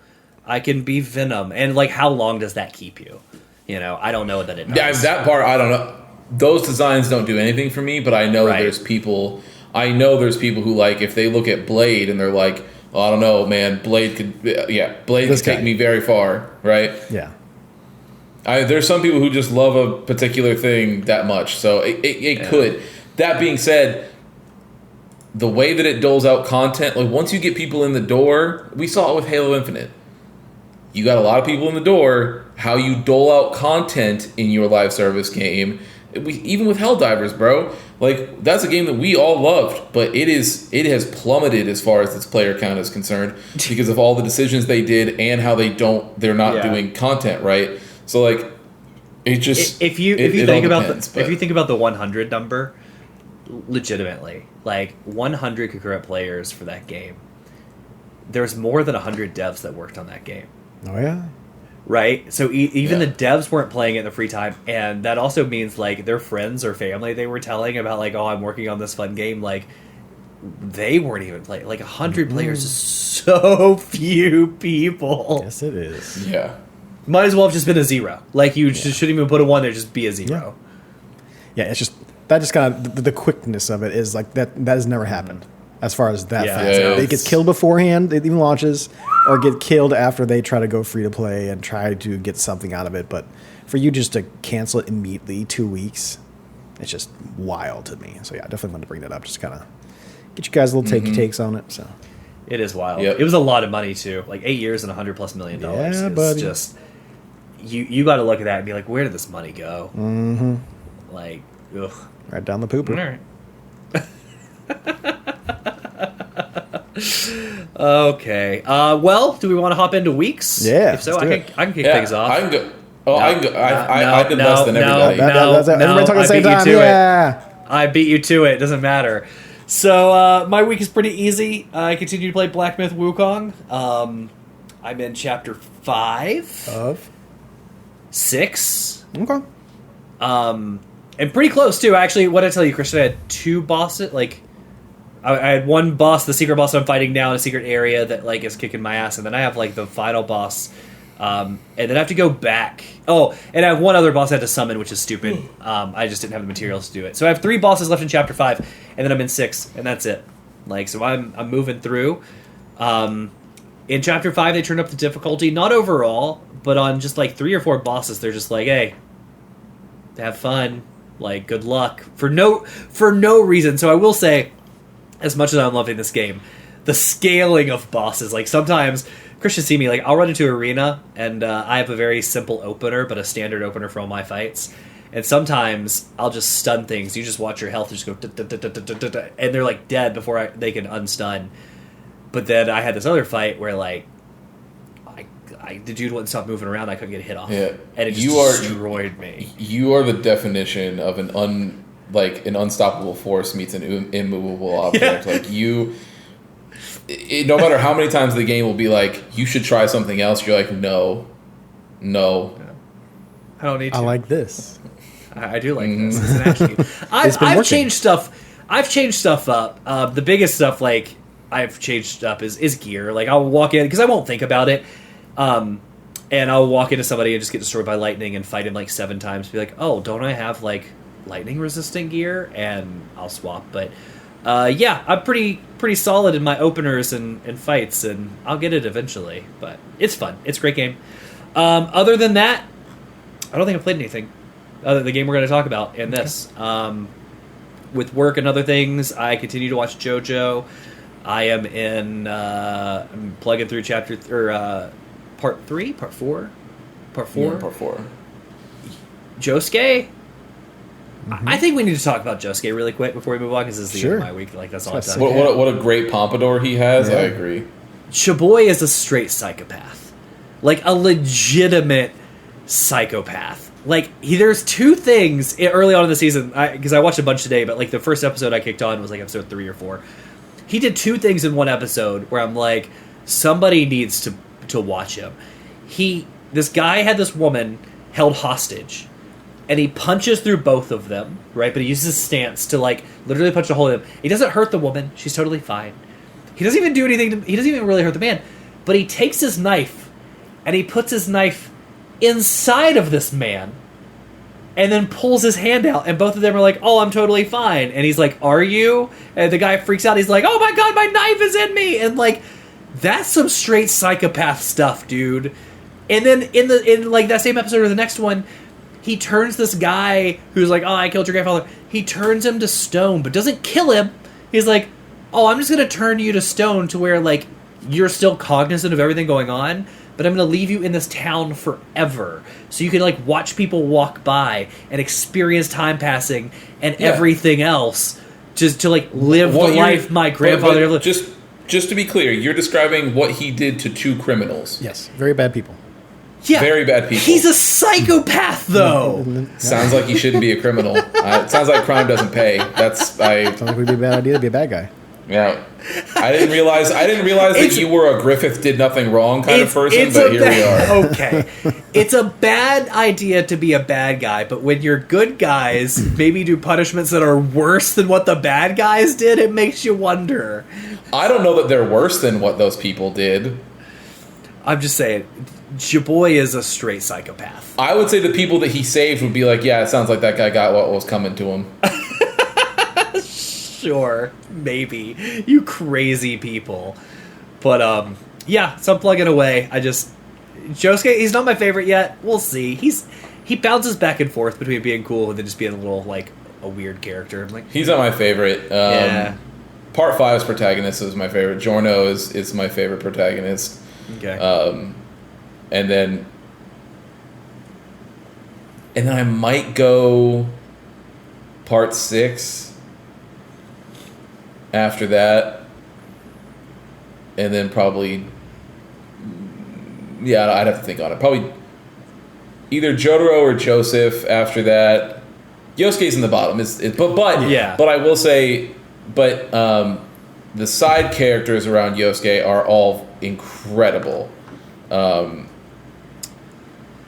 I can be Venom, and like, how long does that keep you? You know, I don't know that it does. That part, I don't know. Those designs don't do anything for me, but I know Right. there's people. I know there's people who like if they look at Blade and they're like, oh, I don't know, man. Blade could This take guy. me very far, right? Yeah. There's some people who just love a particular thing that much, so it could. That being said, the way that it doles out content, like once you get people in the door, we saw it with Halo Infinite. You got a lot of people in the door. How you dole out content in your live service game, even with Helldivers, bro. Like that's a game that we all loved, but it has plummeted as far as its player count is concerned because of all the decisions they did and how they're not doing content right. So like, it just if you it think all about depends, if you think about the 100 number, legitimately, like 100 concurrent players for that game. There's more than 100 devs that worked on that game. Oh yeah. Right? So even Yeah. the devs weren't playing it in the free time, and that also means like their friends or family they were telling about like, oh, I'm working on this fun game, like they weren't even playing. Like 100 players is so few people. Yes, it is. yeah. Might as well have just been a 0. Like you just shouldn't even put a 1 there, just be a 0. Yeah, it's just that just kind of the quickness of it is like that has never happened as far as that Yeah, fast. yeah, It it's- gets killed beforehand, it even launches, or get killed after they try to go free to play and try to get something out of it. But for you just to cancel it immediately 2 weeks, it's just wild to me. So yeah, I definitely wanted to bring that up. Just kind of get you guys a little takes on it. So It is wild. Yep. It was a lot of money too. Like 8 years and $100+ million. Yeah, It's buddy. just you got to look at that and be like, where did this money go? Mm-hmm. Like, ugh. right down the pooper. All right. Okay. Well, do we want to hop into weeks? Yeah, If so, let's I do can kick Yeah, things off. I can go. Oh, No, I can go. I did no, less than no, everybody. no. Everybody talking at the I same beat you time. to it. Yeah. I beat you to it. Doesn't matter. So my week is pretty easy. I continue to play Black Myth Wukong. I'm in chapter 5, Of 6. okay. And pretty close too. Actually, what I tell you, Christian, I had 2 bosses. Like, I had one boss, the secret boss I'm fighting now in a secret area that like is kicking my ass, and then I have like the final boss, and then I have to go back. Oh, and I have one other boss I had to summon, which is stupid. I just didn't have the materials to do it. So I have 3 bosses left in chapter 5, and then I'm in 6, and that's it. Like, so I'm moving through. In chapter 5, they turned up the difficulty, not overall, but on just like 3 or 4 bosses, they're just like, hey, have fun, like good luck for no reason. So I will say, as much as I'm loving this game, the scaling of bosses, like sometimes Christian see me, like I'll run into arena and I have a very simple opener, but a standard opener for all my fights. And sometimes I'll just stun things. You just watch your health just go, and they're like dead before they can unstun. But then I had this other fight where like the dude wouldn't stop moving around. I couldn't get a hit off, Yeah. and it just You are- destroyed me. You are the definition of an unstoppable force meets an immovable object. Yeah. Like no matter how many times the game will be like, you should try something else. You're like, no. I don't need to. I like this. I do like this. It's an action game. I've working. changed stuff. I've changed stuff up. The biggest stuff, like I've changed up, is gear. Like I'll walk in because I won't think about it, and I'll walk into somebody and just get destroyed by lightning and fight him like 7 times. Be like, oh, don't I have like lightning resistant gear? And I'll swap. But yeah, I'm pretty solid in my openers and fights, and I'll get it eventually. But it's fun. It's a great game. Other than that, I don't think I've played anything other than the game we're going to talk about in this. With work and other things, I continue to watch JoJo. I am I'm plugging through part 3, part 4, part 4. Yeah, part 4. Josuke. I think we need to talk about Josuke really quick before we move on because this is the end Sure. of my week. Like that's all I've That's done. What a great pompadour he has. Yeah. I agree. Chaboy is a straight psychopath, like a legitimate psychopath. Like there's 2 things early on in the season because I watched a bunch today, but like the first episode I kicked on was like episode 3 or 4. He did 2 things in one episode where I'm like, somebody needs to watch him. This guy had this woman held hostage, and he punches through both of them, right? But he uses his stance to like literally punch a hole in them. He doesn't hurt the woman; she's totally fine. He doesn't even do anything. He doesn't even really hurt the man. But he takes his knife, and he puts his knife inside of this man, and then pulls his hand out, and both of them are like, "Oh, I'm totally fine." And he's like, "Are you?" And the guy freaks out. He's like, "Oh my god, my knife is in me!" And like, that's some straight psychopath stuff, dude. And then in like that same episode or the next one, he turns this guy who's like, "Oh, I killed your grandfather." He turns him to stone, but doesn't kill him. He's like, "Oh, I'm just gonna turn you to stone to where like you're still cognizant of everything going on, but I'm gonna leave you in this town forever, so you can like watch people walk by and experience time passing and everything else, just to like live the life my grandfather lived." Just to be clear, you're describing what he did to two criminals. Yes, very bad people. Yeah, very bad people. He's a psychopath, though. Sounds like he shouldn't be a criminal. It sounds like crime doesn't pay. Sounds like it would be a bad idea to be a bad guy. Yeah, I didn't realize that you were a Griffith did nothing wrong kind of person, but here we are. Okay, it's a bad idea to be a bad guy, but when your good guys maybe do punishments that are worse than what the bad guys did, it makes you wonder. I don't know that they're worse than what those people did. I'm just saying, your boy is a straight psychopath. I would say the people that he saved would be like, yeah, it sounds like that guy got what was coming to him. Sure, maybe. You crazy people. But, yeah, so I'm plugging away. Josuke, he's not my favorite yet. We'll see. He bounces back and forth between being cool and then just being a little, like, a weird character. I'm like, he's not my favorite. Yeah. Part 5's protagonist is my favorite. Giorno is my favorite protagonist. Okay. And then I might go part 6 after that, and then probably, yeah, I'd have to think on it. Probably either Jotaro or Joseph after that. Yosuke's in the bottom. But I will say, the side characters around Yosuke are all incredible.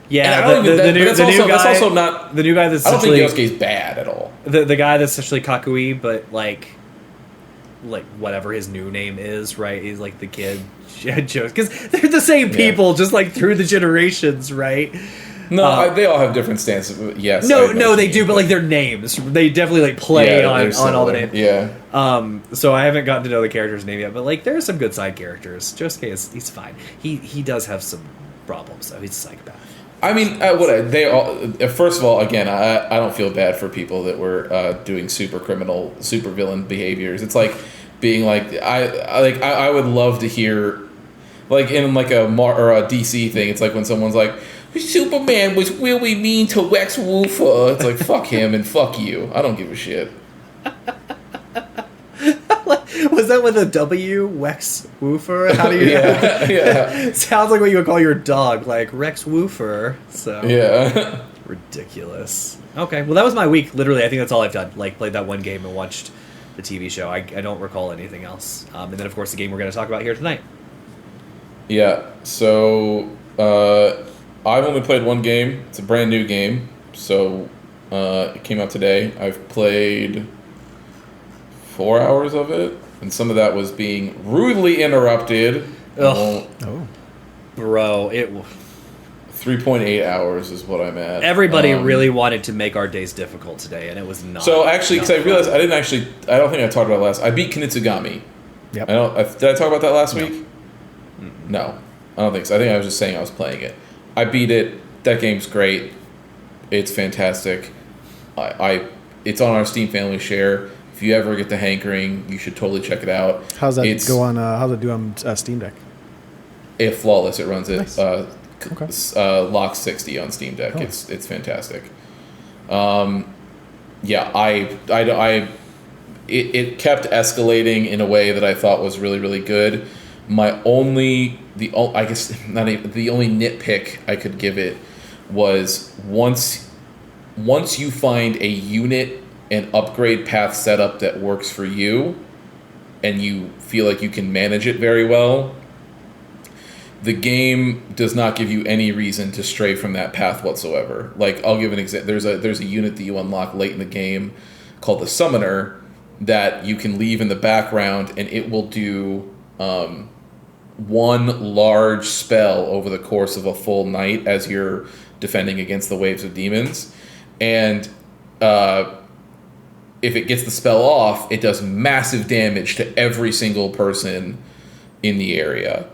Yeah, the new guy. That's also not the new guy. That's I don't think Yosuke's bad at all. The guy that's essentially Kakui, but like whatever his new name is, right? He's like the kid Joe, because they're the same people, just like through the generations, right? No, they all have different stances. Yes. No, they do, but like their names, they definitely like play on all the names. Yeah. So I haven't gotten to know the character's name yet, but like there are some good side characters. Josuke he's fine. He does have some problems though. He's a psychopath. I mean, they all. First of all, again, I don't feel bad for people that were doing super criminal, super villain behaviors. It's like being like I would love to hear, like in like a DC thing. It's like when someone's like, Superman was really mean to Lex Luthor. It's like fuck him and fuck you. I don't give a shit. Was that with a W, Wex Woofer? How do you? Yeah. Sounds like what you would call your dog, like Rex Woofer. So yeah, ridiculous. Okay, well that was my week. Literally, I think that's all I've done. Like played that one game and watched the TV show. I don't recall anything else. And then of course the game we're going to talk about here tonight. Yeah. So I've only played one game. It's a brand new game. So it came out today. I've played 4 hours of it, and some of that was being rudely interrupted. Oh, bro, 3.8 hours is what I'm at. Everybody really wanted to make our days difficult today, and it was not. So actually, because I realized I don't think I talked about it last. I beat Kinetsugami. Yep. Did I talk about that last week? No, I don't think so. I think I was just saying I was playing it. I beat it. That game's great. It's fantastic. It's on our Steam Family Share. If you ever get the hankering, you should totally check it out. How's that go on? How's it do on Steam Deck? It's flawless. It runs it. Nice. Lock 60 on Steam Deck. Oh. It's fantastic. It kept escalating in a way that I thought was really, really good. The only nitpick I could give it was once you find a unit and upgrade path setup that works for you, and you feel like you can manage it very well, the game does not give you any reason to stray from that path whatsoever. Like, I'll give an example. There's a unit that you unlock late in the game called the Summoner that you can leave in the background, and it will do one large spell over the course of a full night as you're defending against the waves of demons. And if it gets the spell off, it does massive damage to every single person in the area.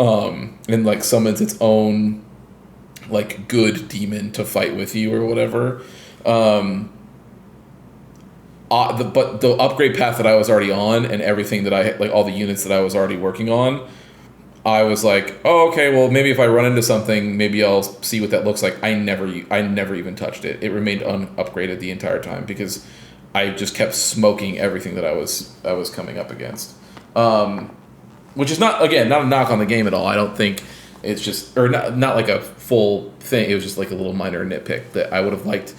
And like summons its own like good demon to fight with you or whatever. But the upgrade path that I was already on and everything that I like, all the units that I was already working on, I was like, oh, okay, well, maybe if I run into something, maybe I'll see what that looks like. I never even touched it. It remained unupgraded the entire time because I just kept smoking everything that I was coming up against. Which is not a knock on the game at all. I don't think it's just, or not like a full thing. It was just like a little minor nitpick that I would have liked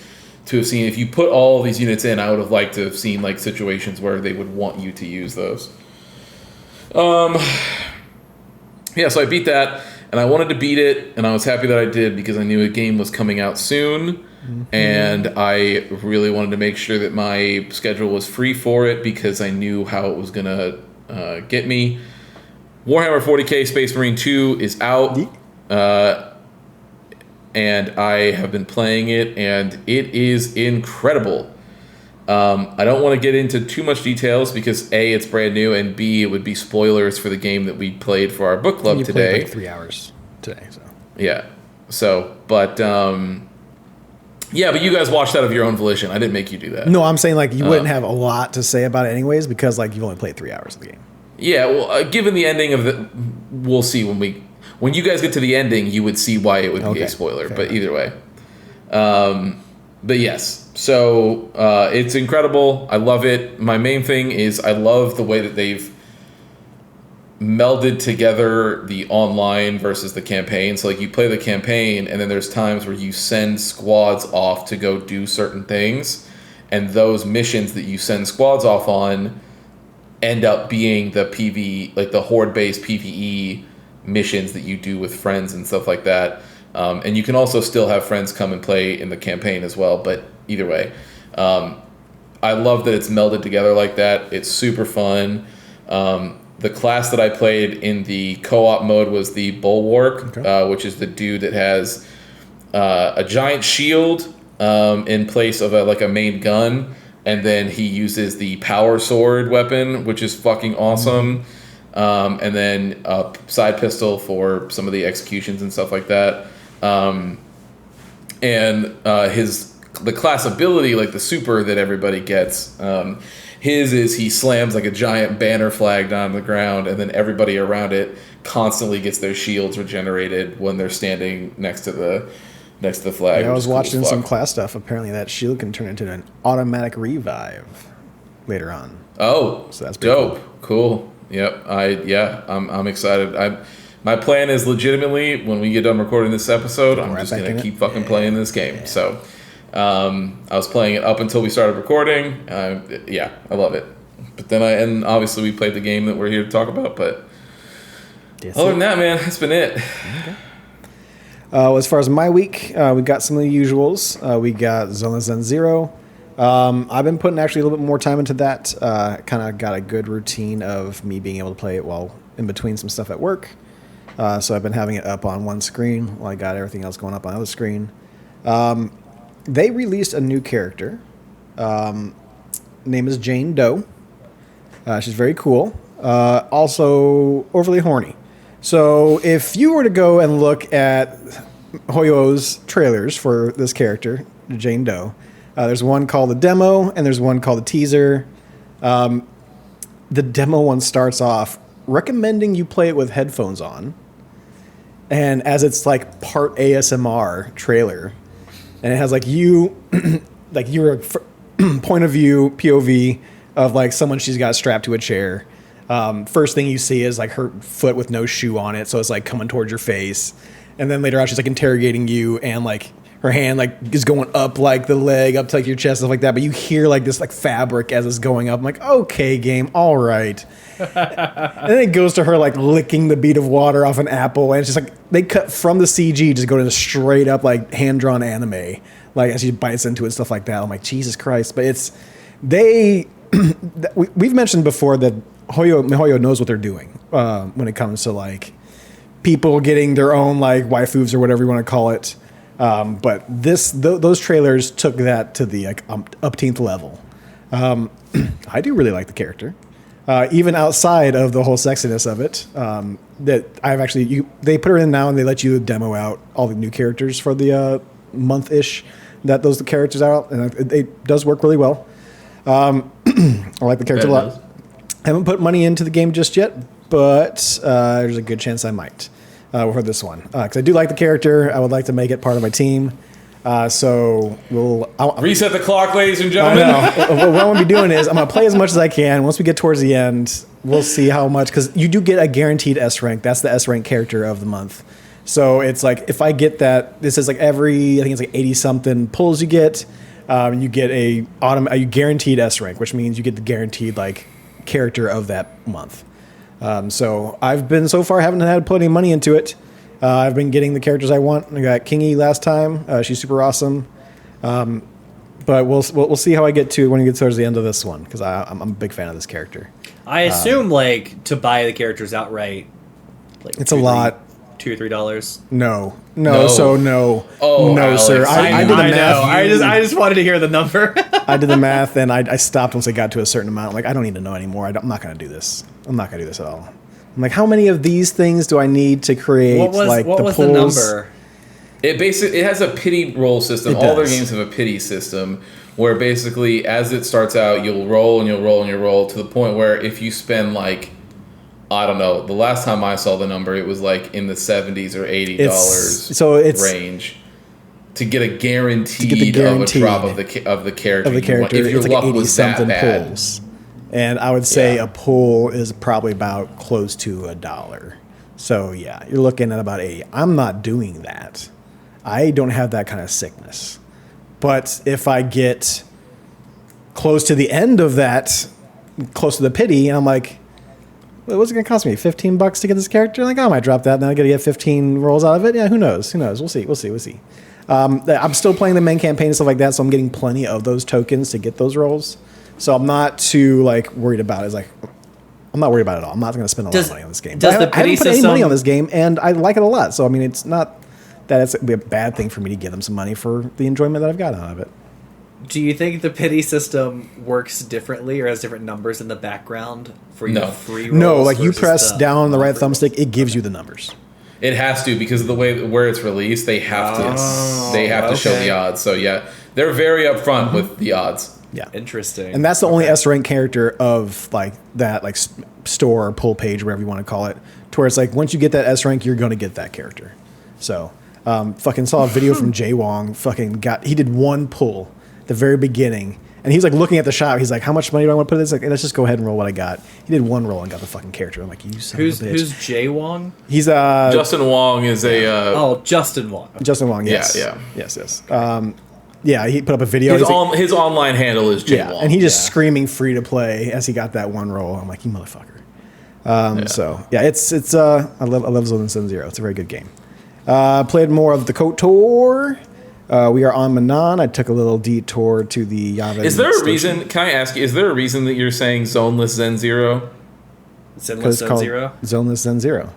to have seen. If you put all these units in, I would have liked to have seen like situations where they would want you to use those. Yeah, so I beat that, and I wanted to beat it, and I was happy that I did because I knew a game was coming out soon, and I really wanted to make sure that my schedule was free for it because I knew how it was going to get me. Warhammer 40k Space Marine 2 is out, and I have been playing it, and it is incredible. I don't want to get into too much details because A, it's brand new, and B, it would be spoilers for the game that we played for our book club today. Played like 3 hours today, so. Yeah. So, but you guys watched that of your own volition. I didn't make you do that. No, I'm saying like you wouldn't have a lot to say about it anyways because like you've only played 3 hours of the game. Yeah, well, given the ending of the, we'll see when you guys get to the ending, you would see why it would be a spoiler. Fair enough. Either way, but yes. So it's incredible. I love it. My main thing is I love the way that they've melded together the online versus the campaign. So like you play the campaign and then there's times where you send squads off to go do certain things. And those missions that you send squads off on end up being the PvE, like the horde-based PvE missions that you do with friends and stuff like that. And you can also still have friends come and play in the campaign as well. But either way, I love that it's melded together like that. It's super fun. The class that I played in the co-op mode was the Bulwark, which is the dude that has a giant shield in place of a main gun. And then he uses the power sword weapon, which is fucking awesome. And then a side pistol for some of the executions and stuff like that. The class ability, like the super that everybody gets, his is he slams like a giant banner flag down on the ground, and then everybody around it constantly gets their shields regenerated when they're standing next to the flag. Yeah, I was watching some class stuff. Apparently, that shield can turn into an automatic revive later on. Oh, so that's dope. Cool. Yep. I'm excited. My plan is legitimately when we get done recording this episode, I'm just gonna keep fucking playing this game. Yeah. So, I was playing it up until we started recording. I love it. But then and obviously we played the game that we're here to talk about. But other than that, man, that's been it. Okay. As far as my week, we got some of the usuals. We got Zona Zen Zero. I've been putting actually a little bit more time into that. Kind of got a good routine of me being able to play it while in between some stuff at work. So I've been having it up on one screen while I got everything else going up on the other screen. They released a new character. Name is Jane Doe. She's very cool. Also overly horny. So if you were to go and look at Hoyo's trailers for this character, Jane Doe, there's one called the demo and there's one called the teaser. The demo one starts off recommending you play it with headphones on. And as it's like part ASMR trailer, and it has like you, like your point of view, POV of like someone she's got strapped to a chair. First thing you see is like her foot with no shoe on it, so it's like coming towards your face. And then later on, she's like interrogating you, and like her hand like is going up like the leg up to like your chest, stuff like that. But you hear like this like fabric as it's going up. I'm like, okay, game, all right. And then it goes to her like licking the bead of water off an apple, and it's just like they cut from the CG, just go to the straight up like hand drawn anime, like as she bites into it and stuff like that. I'm like, Jesus Christ! But it's they. We've mentioned before that MiHoYo knows what they're doing when it comes to like people getting their own like waifus or whatever you want to call it. But those trailers took that to the like upteenth level. I do really like the character. Even outside of the whole sexiness of it, that I've actually they put her in now and they let you demo out all the new characters for the month-ish that those characters are out, and it does work really well. I like the character a lot. Haven't put money into the game just yet, but there's a good chance I might for this one because I do like the character. I would like to make it part of my team. So I'll reset the clock, ladies and gentlemen. What I'm going to be doing is I'm going to play as much as I can. Once we get towards the end, we'll see how much, because you do get a guaranteed S rank. That's the S rank character of the month. So it's like if I get that, this is like I think it's like 80 something pulls you get a guaranteed S rank, which means you get the guaranteed like character of that month. So I've been so far haven't had to put any money into it. I've been getting the characters I want. I got Kingy last time. She's super awesome. But we'll see how I get to when we get towards the end of this one, because I'm a big fan of this character. I assume like to buy the characters outright, like it's a lot. $2 or $3. No. Oh, no, Alex, sir. I did the math. I just wanted to hear the number. I did the math, and I stopped once I got to a certain amount. I'm like, I don't need to know anymore. I'm not going to do this. I'm not going to do this at all. I'm like, how many of these things do I need to create? What was the number? It has a pity roll system. All their games have a pity system where basically as it starts out, you'll roll and you'll roll and you'll roll to the point where if you spend like, I don't know, the last time I saw the number, it was like in the $70s or $80 range to get a guaranteed of a drop of the character. If your it's luck like was that bad. Pulls. And I would say a pull is probably about close to $1. So yeah, you're looking at about 80. I'm not doing that. I don't have that kind of sickness. But if I get close to the end of that, close to the pity, and I'm like, well, what's it going to cost me? $15 to get this character? I'm like, I might drop that. Now I got to get 15 rolls out of it. Yeah, who knows? We'll see. I'm still playing the main campaign and stuff like that, so I'm getting plenty of those tokens to get those rolls. So I'm not too like worried about it. It's like I'm not worried about it at all. I'm not going to spend a lot of money on this game. I haven't put any money on this game, and I like it a lot. So I mean, it's not that it's be a bad thing for me to give them some money for the enjoyment that I've got out of it. Do you think the pity system works differently or has different numbers in the background for your free rolls? No, like you press down on the right thumbstick, it gives you the numbers. It has to, because of the way where it's released, they have to show the odds. So yeah, they're very upfront with the odds. Yeah, interesting. And that's the only S rank character of like that, like store or pull page, whatever you want to call it, to where it's like once you get that S rank, you're going to get that character. So, fucking saw a video from Jay Wong. He did one pull at the very beginning, and he was like looking at the shop. He's like, "How much money do I want to put in this?" Like, let's just go ahead and roll what I got. He did one roll and got the fucking character. I'm like, you son of a bitch. Who's Jay Wong? He's Justin Wong is Justin Wong. Justin Wong. Yes. Yeah. Yes. Yeah, he put up a video. His online handle is Jay Wong. And he's just screaming free to play as he got that one roll. I'm like, you motherfucker. So yeah, it's I love Zolan Sun Zero. It's a very good game. Played more of the KOTOR. We are on Manan. I took a little detour to the Yavin. Is there a reason? Can I ask you? Is there a reason that you're saying Zoneless Zen Zero? Zenless Zone Zero. Zoneless Zen Zero.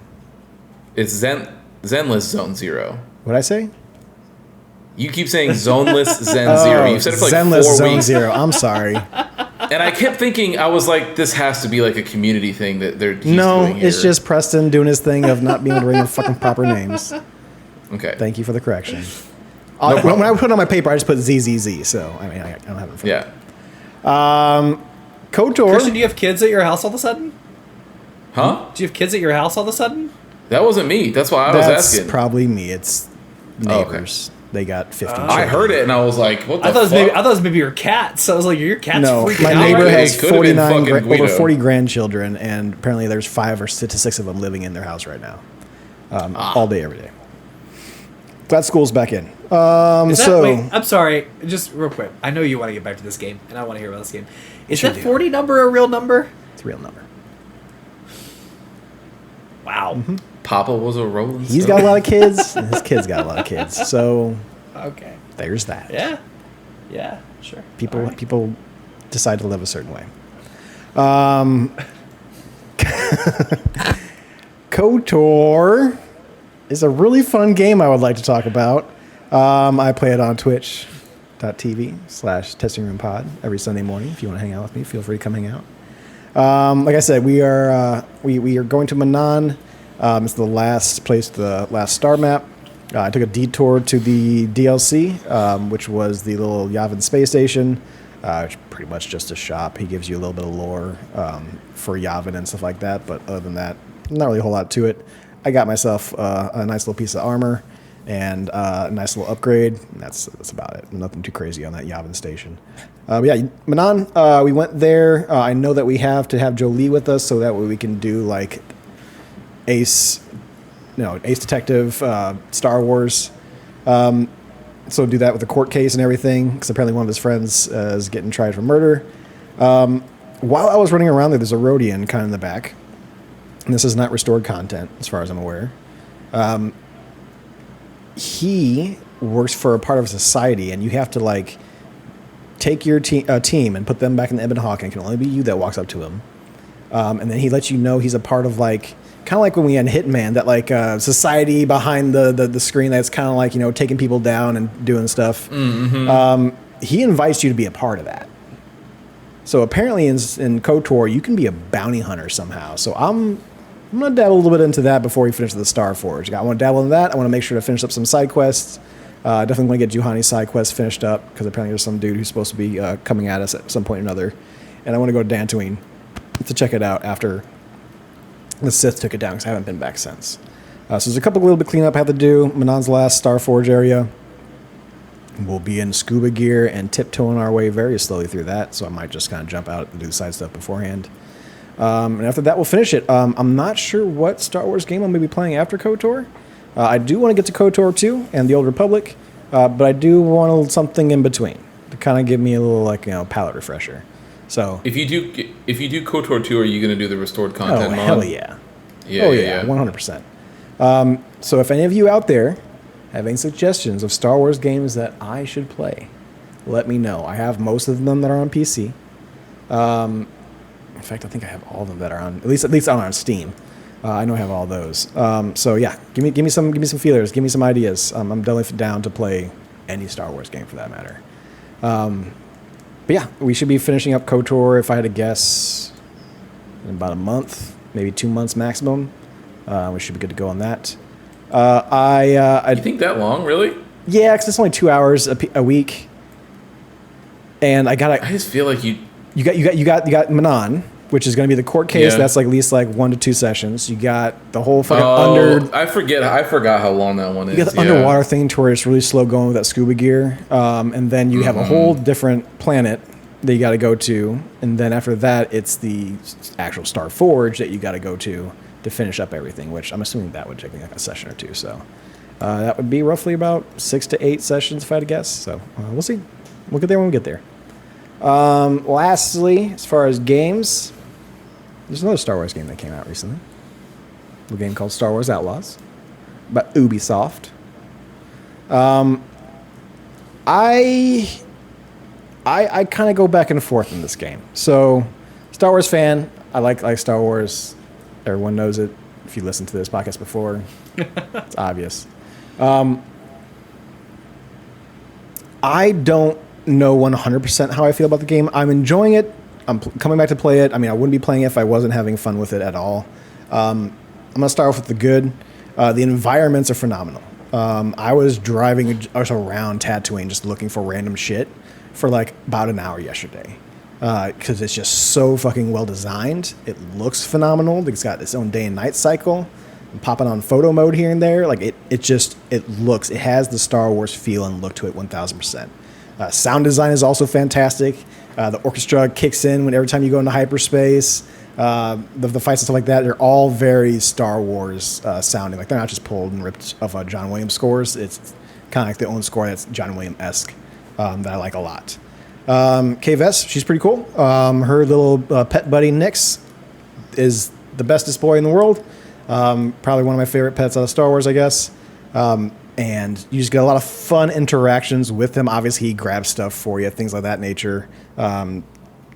It's Zenless Zone Zero. What'd I say? You keep saying Zoneless Zen Zero. You've said it for like Zenless 4 Zone weeks. Zero. I'm sorry. And I kept thinking, I was like, this has to be like a community thing that he's No, doing here. it's just Preston doing his thing of not being able to read the fucking proper names. Okay. Thank you for the correction. When I put it on my paper, I just put ZZZ, so I mean, I don't have it for Yeah. KOTOR. Christian, do you have kids at your house all of a sudden? Huh? Do you have kids at your house all of a sudden? That wasn't me. That's why I was That's asking. probably me. It's neighbors. Okay. They got 50 I heard it and I was like, what the I thought fuck? it was maybe your cat. So I was like, your cat's No, freaking my out. neighbor right now. has It could've been 49 fucking over Guido. 40 grandchildren, and apparently there's 5 or 6 of them living in their house right now, all day, every day. glad school's back in. Wait, I'm sorry, just real quick. I know you want to get back to this game, and I want to hear about this game. Is Sure that do. 40 number a real number? It's a real number. Wow. Papa was a rolling He's stone. got a lot of kids, and his kids got a lot of kids. So Okay. there's that. Yeah. Yeah. Sure. People All right. people decide to live a certain way. KOTOR is a really fun game I would like to talk about. I play it on twitch.tv/testingroompod every Sunday morning. If you want to hang out with me, feel free to come hang out. Like I said, we are going to Manan. It's the last place, the last star map. I took a detour to the DLC, which was the little Yavin space station, which is pretty much just a shop. He gives you a little bit of lore for Yavin and stuff like that, but other than that, not really a whole lot to it. I got myself a nice little piece of armor and a nice little upgrade. And that's about it. Nothing too crazy on that Yavin station. But yeah, Manan, we went there. I know that we have to have Jolie with us so that way we can do like Ace Detective, Star Wars. So do that with the court case and everything, because apparently one of his friends is getting tried for murder. While I was running around there's a Rodian kind of in the back. And this is not restored content, as far as I'm aware. He works for a part of a society, and you have to like take your team and put them back in the Ebon Hawk, and it can only be you that walks up to him. And then he lets you know he's a part of like, kind of like when we had Hitman, that like society behind the screen that's kind of like, you know, taking people down and doing stuff. Mm-hmm. He invites you to be a part of that. So apparently in KOTOR, you can be a bounty hunter somehow. So I'm going to dabble a little bit into that before we finish the Star Forge. I want to dabble in that. I want to make sure to finish up some side quests. Definitely want to get Juhani's side quest finished up, because apparently there's some dude who's supposed to be coming at us at some point or another. And I want to go to Dantooine to check it out after the Sith took it down, because I haven't been back since. So there's a couple little bit cleanup I have to do. Manon's last Star Forge area. We'll be in scuba gear and tiptoeing our way very slowly through that, so I might just kind of jump out and do the side stuff beforehand. And after that, we'll finish it. I'm not sure what Star Wars game I'm going to be playing after KOTOR. I do want to get to KOTOR 2 and the Old Republic, but I do want something in between to kind of give me a little, like, you know, palate refresher. So If you do KOTOR 2, are you going to do the restored content mod? hell yeah. Yeah, 100%. So if any of you out there have any suggestions of Star Wars games that I should play, let me know. I have most of them that are on PC. In fact, I think I have all of them that are on at least on Steam. I know I have all those. So yeah, give me some feelers, give me some ideas. I'm definitely down to play any Star Wars game for that matter. But yeah, we should be finishing up KOTOR, if I had to guess, in about a month, maybe 2 months maximum. We should be good to go on that. You think that long, really? Yeah, because it's only 2 hours a week, and I I just feel like you got Manan, which is going to be the court case. Yeah. That's like at least like 1 to 2 sessions. You got the whole fucking I forgot how long that one is. You got the underwater thing to where it's really slow going with that scuba gear, and then you have a whole different planet that you got to go to, and then after that, it's the actual Star Forge that you got to go to finish up everything. Which I'm assuming that would take like a session or two. So that would be roughly about 6 to 8 sessions if I had to guess. So we'll see. We'll get there when we get there. Lastly, as far as games, there's another Star Wars game that came out recently. A game called Star Wars Outlaws by Ubisoft. I kind of go back and forth in this game. So, Star Wars fan, I like Star Wars. Everyone knows it. If you listened to this podcast before, it's obvious. I don't know 100% how I feel about the game. I'm enjoying it. I'm coming back to play it. I mean, I wouldn't be playing it if I wasn't having fun with it at all. I'm going to start off with the good. The environments are phenomenal. I was driving around Tatooine just looking for random shit for like about an hour yesterday. Because it's just so fucking well designed. It looks phenomenal. It's got its own day and night cycle. I'm popping on photo mode here and there. Like it has the Star Wars feel and look to it 1000%. Sound design is also fantastic. The orchestra kicks in every time you go into hyperspace. The fights and stuff like that, they're all very Star Wars sounding. Like they're not just pulled and ripped of John Williams scores. It's kind of like their own score that's John Williams-esque that I like a lot. Kay Vess, she's pretty cool. Her little pet buddy Nix is the bestest boy in the world. Probably one of my favorite pets out of Star Wars, I guess. And you just get a lot of fun interactions with him. Obviously, he grabs stuff for you, things like that nature.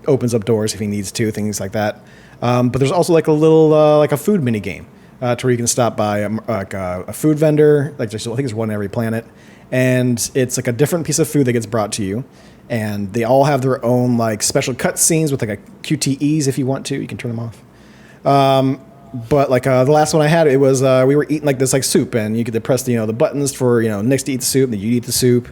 Opens up doors if he needs to, things like that. But there's also like a little like a food mini game to where you can stop by a food vendor. Like I think there's one on every planet, and it's like a different piece of food that gets brought to you. And they all have their own like special cut scenes with like a QTEs if you want to. You can turn them off. But like the last one I had, it was we were eating like this like soup, and you could press the buttons for Nix to eat the soup, and then you'd eat the soup,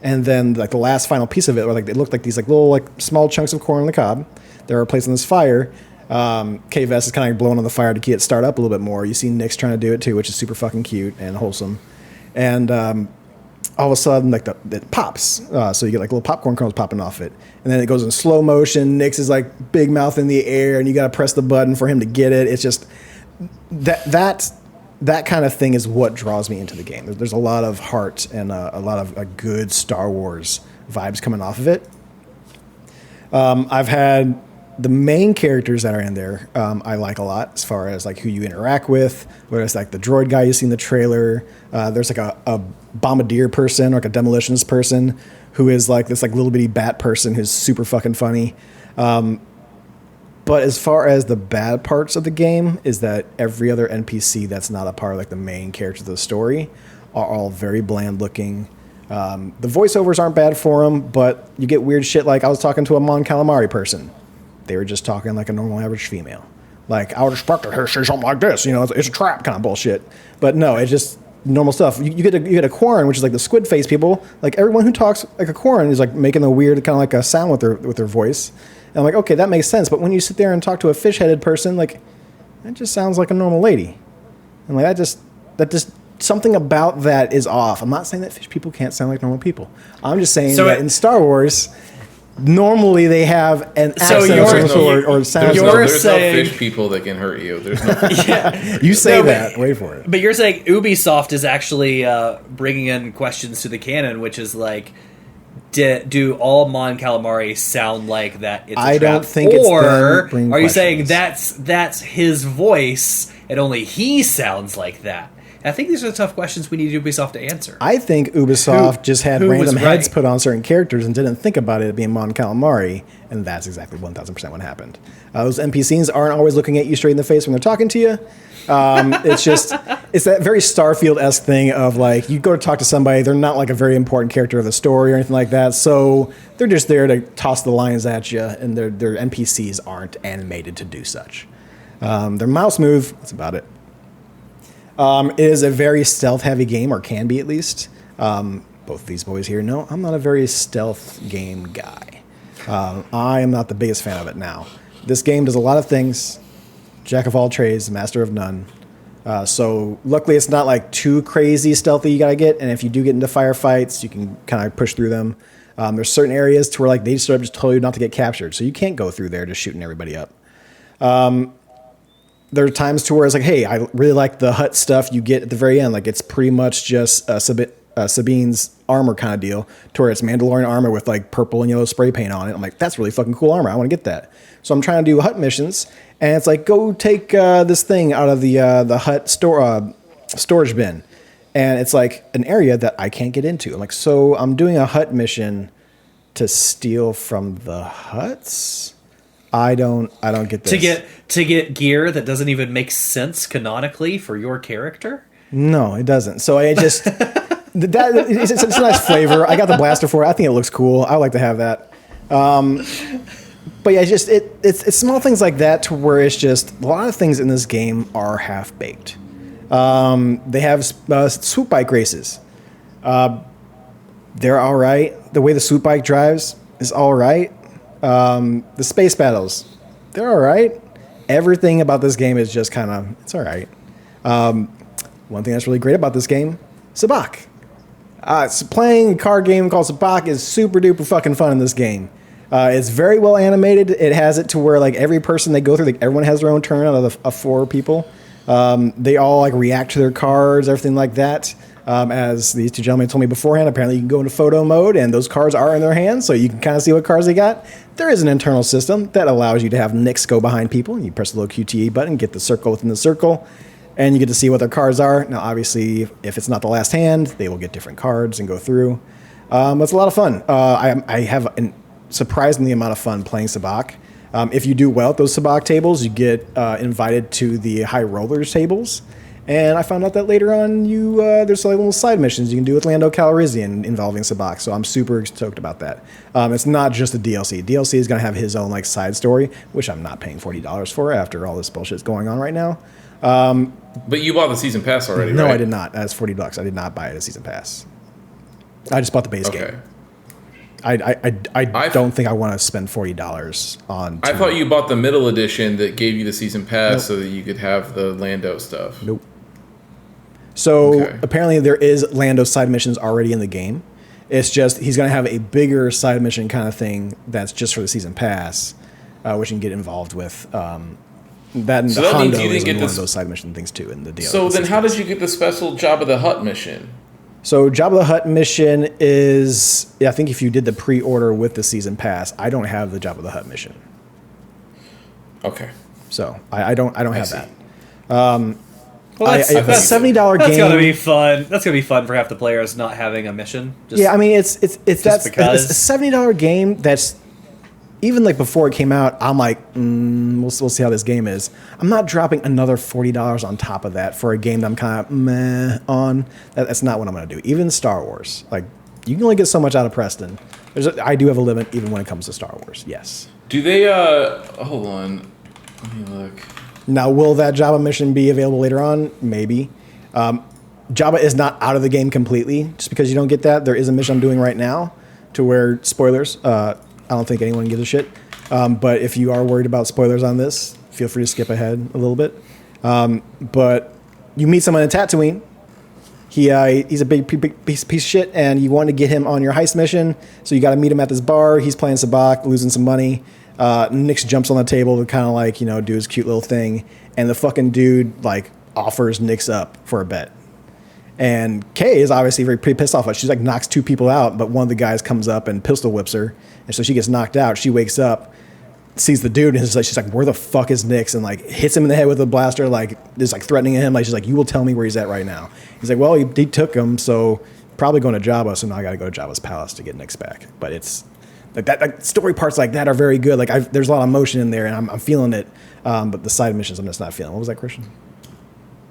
and then like the last final piece of it, where like it looked like these like little like small chunks of corn on the cob. They were placed on this fire. Kay Vess is kind of like blowing on the fire to get it start up a little bit more. You see Nix trying to do it too, which is super fucking cute and wholesome, and all of a sudden like it pops, so you get like little popcorn kernels popping off it, and then it goes in slow motion. Nix is like big mouth in the air, and you got to press the button for him to get it. It's just that kind of thing is what draws me into the game. There's a lot of heart and a lot of good Star Wars vibes coming off of it. I've had the main characters that are in there I like a lot, as far as like who you interact with, whether it's like the droid guy you see in the trailer. There's like a bombardier person or like a demolitions person who is like this like little bitty bat person who's super fucking funny. But as far as the bad parts of the game is that every other NPC that's not a part of like the main characters of the story are all very bland looking. The voiceovers aren't bad for them, but you get weird shit like I was talking to a Mon Calamari person. They were just talking like a normal average female. Like, I would expect to hear say something like this, it's a trap kind of bullshit. But no, it's just normal stuff. You get a Quarren, which is like the squid face people. Like everyone who talks like a Quarren is like making a weird kind of like a sound with their voice. And I'm like, okay, that makes sense. But when you sit there and talk to a fish-headed person, like, that just sounds like a normal lady. And like that just something about that is off. I'm not saying that fish people can't sound like normal people. I'm just saying that in Star Wars, normally they have an accent or sound. There's no fish people that can hurt you. There's no fish. Yeah. You say that. Wait for it. But you're saying Ubisoft is actually bringing in questions to the canon, which is like, do all Mon Calamari sound like that? It's a I trap? don't think or it's them are you questions. saying that's his voice and only he sounds like that? And I think these are the tough questions we need Ubisoft to answer. I think Ubisoft just had who random was heads right? put on certain characters and didn't think about it being Mon Calamari, and that's exactly 1,000% what happened. Those NPCs aren't always looking at you straight in the face when they're talking to you. It's that very Starfield-esque thing of like, you go to talk to somebody, they're not like a very important character of the story or anything like that, so they're just there to toss the lines at you, and their NPCs aren't animated to do such. Their mouse move, that's about it. It is a very stealth-heavy game, or can be at least. Both of these boys here know I'm not a very stealth game guy. I am not the biggest fan of it now. This game does a lot of things. Jack of all trades, master of none. So luckily it's not like too crazy stealthy you gotta get, and if you do get into firefights, you can kind of push through them. There's certain areas to where like they just told you not to get captured, so you can't go through there just shooting everybody up. There are times to where it's like, hey, I really like the hut stuff you get at the very end. Like it's pretty much just Sabine's armor kind of deal, to where it's Mandalorian armor with like purple and yellow spray paint on it. I'm like, that's really fucking cool armor. I want to get that. So I'm trying to do hut missions, and it's like, go take this thing out of the hut storage bin, and it's like an area that I can't get into. I'm like, so I'm doing a hut mission to steal from the huts. I don't get this. To get gear that doesn't even make sense canonically for your character? No, it doesn't. So I just it's a nice flavor. I got the blaster for it. I think it looks cool. I like to have that. But yeah, it's small things like that to where it's just a lot of things in this game are half baked. They have swoop bike races. They're all right. The way the swoop bike drives is all right. The space battles, they're all right. Everything about this game is just kind of, it's all right. One thing that's really great about this game, Sabacc. Playing a card game called Sabacc is super duper fucking fun in this game. It's very well animated. It has it to where like every person they go through, like everyone has their own turn out of 4 people. They all like react to their cards, everything like that. As these 2 gentlemen told me beforehand, apparently you can go into photo mode and those cards are in their hands, so you can kind of see what cards they got. There is an internal system that allows you to have Nyx go behind people. You press the little QTE button, get the circle within the circle, and you get to see what their cards are. Now, obviously, if it's not the last hand, they will get different cards and go through. It's a lot of fun. I have a surprisingly amount of fun playing Sabacc. If you do well at those Sabacc tables, you get invited to the High Rollers tables. And I found out that later on, there's like little side missions you can do with Lando Calrissian involving Sabacc. So I'm super stoked about that. It's not just a DLC. DLC is going to have his own like side story, which I'm not paying $40 for after all this bullshit's going on right now. But you bought the season pass already, No, right? I did not. That's $40. I did not buy it as season pass. I just bought the base game. I don't think I want to spend $40 on. I thought you bought the middle edition that gave you the season pass so that you could have the Lando stuff. Nope. So Okay. apparently there is Lando side missions already in the game. It's just he's going to have a bigger side mission kind of thing that's just for the season pass, which you can get involved with. That and So the that means Hondo you didn't is get one of this- those side mission things too in the DLC. So then how did you get the special Jabba the Hutt mission? So Jabba the Hutt mission is, I think if you did the pre-order with the season pass, I don't have the Jabba the Hutt mission. Okay. So I don't have see. that. Well, It's a $70 That's game. gonna be fun. That's gonna be fun for half the players not having a mission. Just, Yeah, I mean it's that's because. it's a $70 game that's even like before it came out. I'm like, we'll see how this game is. I'm not dropping another $40 on top of that for a game that I'm kind of meh on. That's not what I'm gonna do. Even Star Wars, like you can only get so much out of Preston. I do have a limit even when it comes to Star Wars. Yes. Do they hold on. Let me look. Now, will that Jabba mission be available later on? Maybe. Jabba is not out of the game completely. Just because you don't get that, there is a mission I'm doing right now to where, spoilers, I don't think anyone gives a shit. But if you are worried about spoilers on this, feel free to skip ahead a little bit. But you meet someone in Tatooine. He's a big piece of shit, and you want to get him on your heist mission. So you got to meet him at this bar. He's playing Sabacc, losing some money. Nyx jumps on the table to kind of like, do his cute little thing. And the fucking dude like offers Nyx up for a bet. And Kay is obviously pretty pissed off. She's like knocks 2 people out, but one of the guys comes up and pistol whips her. And so she gets knocked out. She wakes up, sees the dude, and she's like, where the fuck is Nyx? And like hits him in the head with a blaster, like is like threatening him. Like she's like, you will tell me where he's at right now. He's like, well, he took him, so probably going to Jabba. So now I got to go to Jabba's palace to get Nyx back. But it's like that. Like, story parts like that are very good. Like there's a lot of emotion in there, and I'm feeling it. But the side missions, I'm just not feeling. What was that, Christian?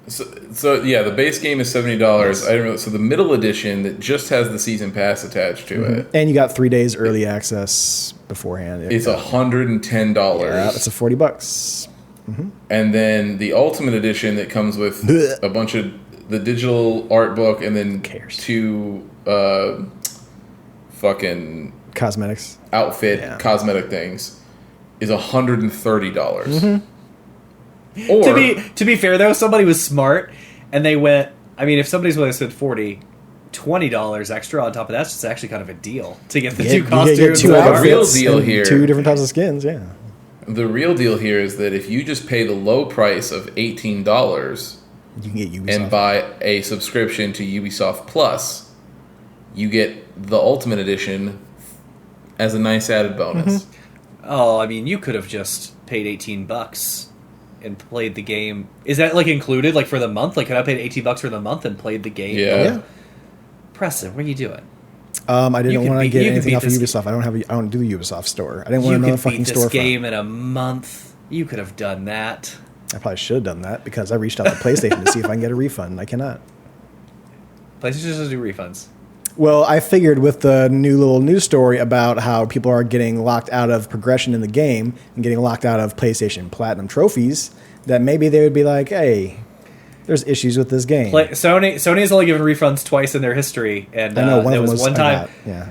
So yeah, the base game is $70. I don't know. So the middle edition that just has the season pass attached to it And you got 3 days early access beforehand. is $110. Yeah, it's a $40. And then the Ultimate Edition that comes with Blech. a bunch of the digital art book and then cares? 2 fucking Cosmetics. outfit cosmetic things is $130. To be fair though, somebody was smart and they went. I mean, if somebody's willing to spend $20 extra on top of that, it's actually kind of a deal to get the You 2 get costumes. 2 The and real outfits deal and here- 2 different types of skins. Yeah. The real deal here is that if you just pay the low price of $18 You can get Ubisoft. and buy a subscription to Ubisoft Plus, you get the Ultimate Edition as a nice added bonus. Oh, I mean, you could have just paid $18 and played the game. Is that like included, like for the month? Like, could I paid $18 for the month and played the game? Yeah. Preston, what are you doing? I You didn't could want to beat- get you could anything beat off of this- Ubisoft. I don't do the Ubisoft store. I didn't want You another could fucking beat this storefront. game in a month. You could have done that. I probably should have done that because I reached out to PlayStation to see if I can get a refund. I cannot. PlayStation doesn't do refunds. Well, I figured with the new little news story about how people are getting locked out of progression in the game and getting locked out of PlayStation Platinum trophies, that maybe they would be like, hey, there's issues with this game. Sony has only given refunds twice in their history, and I know one there of them was was one time.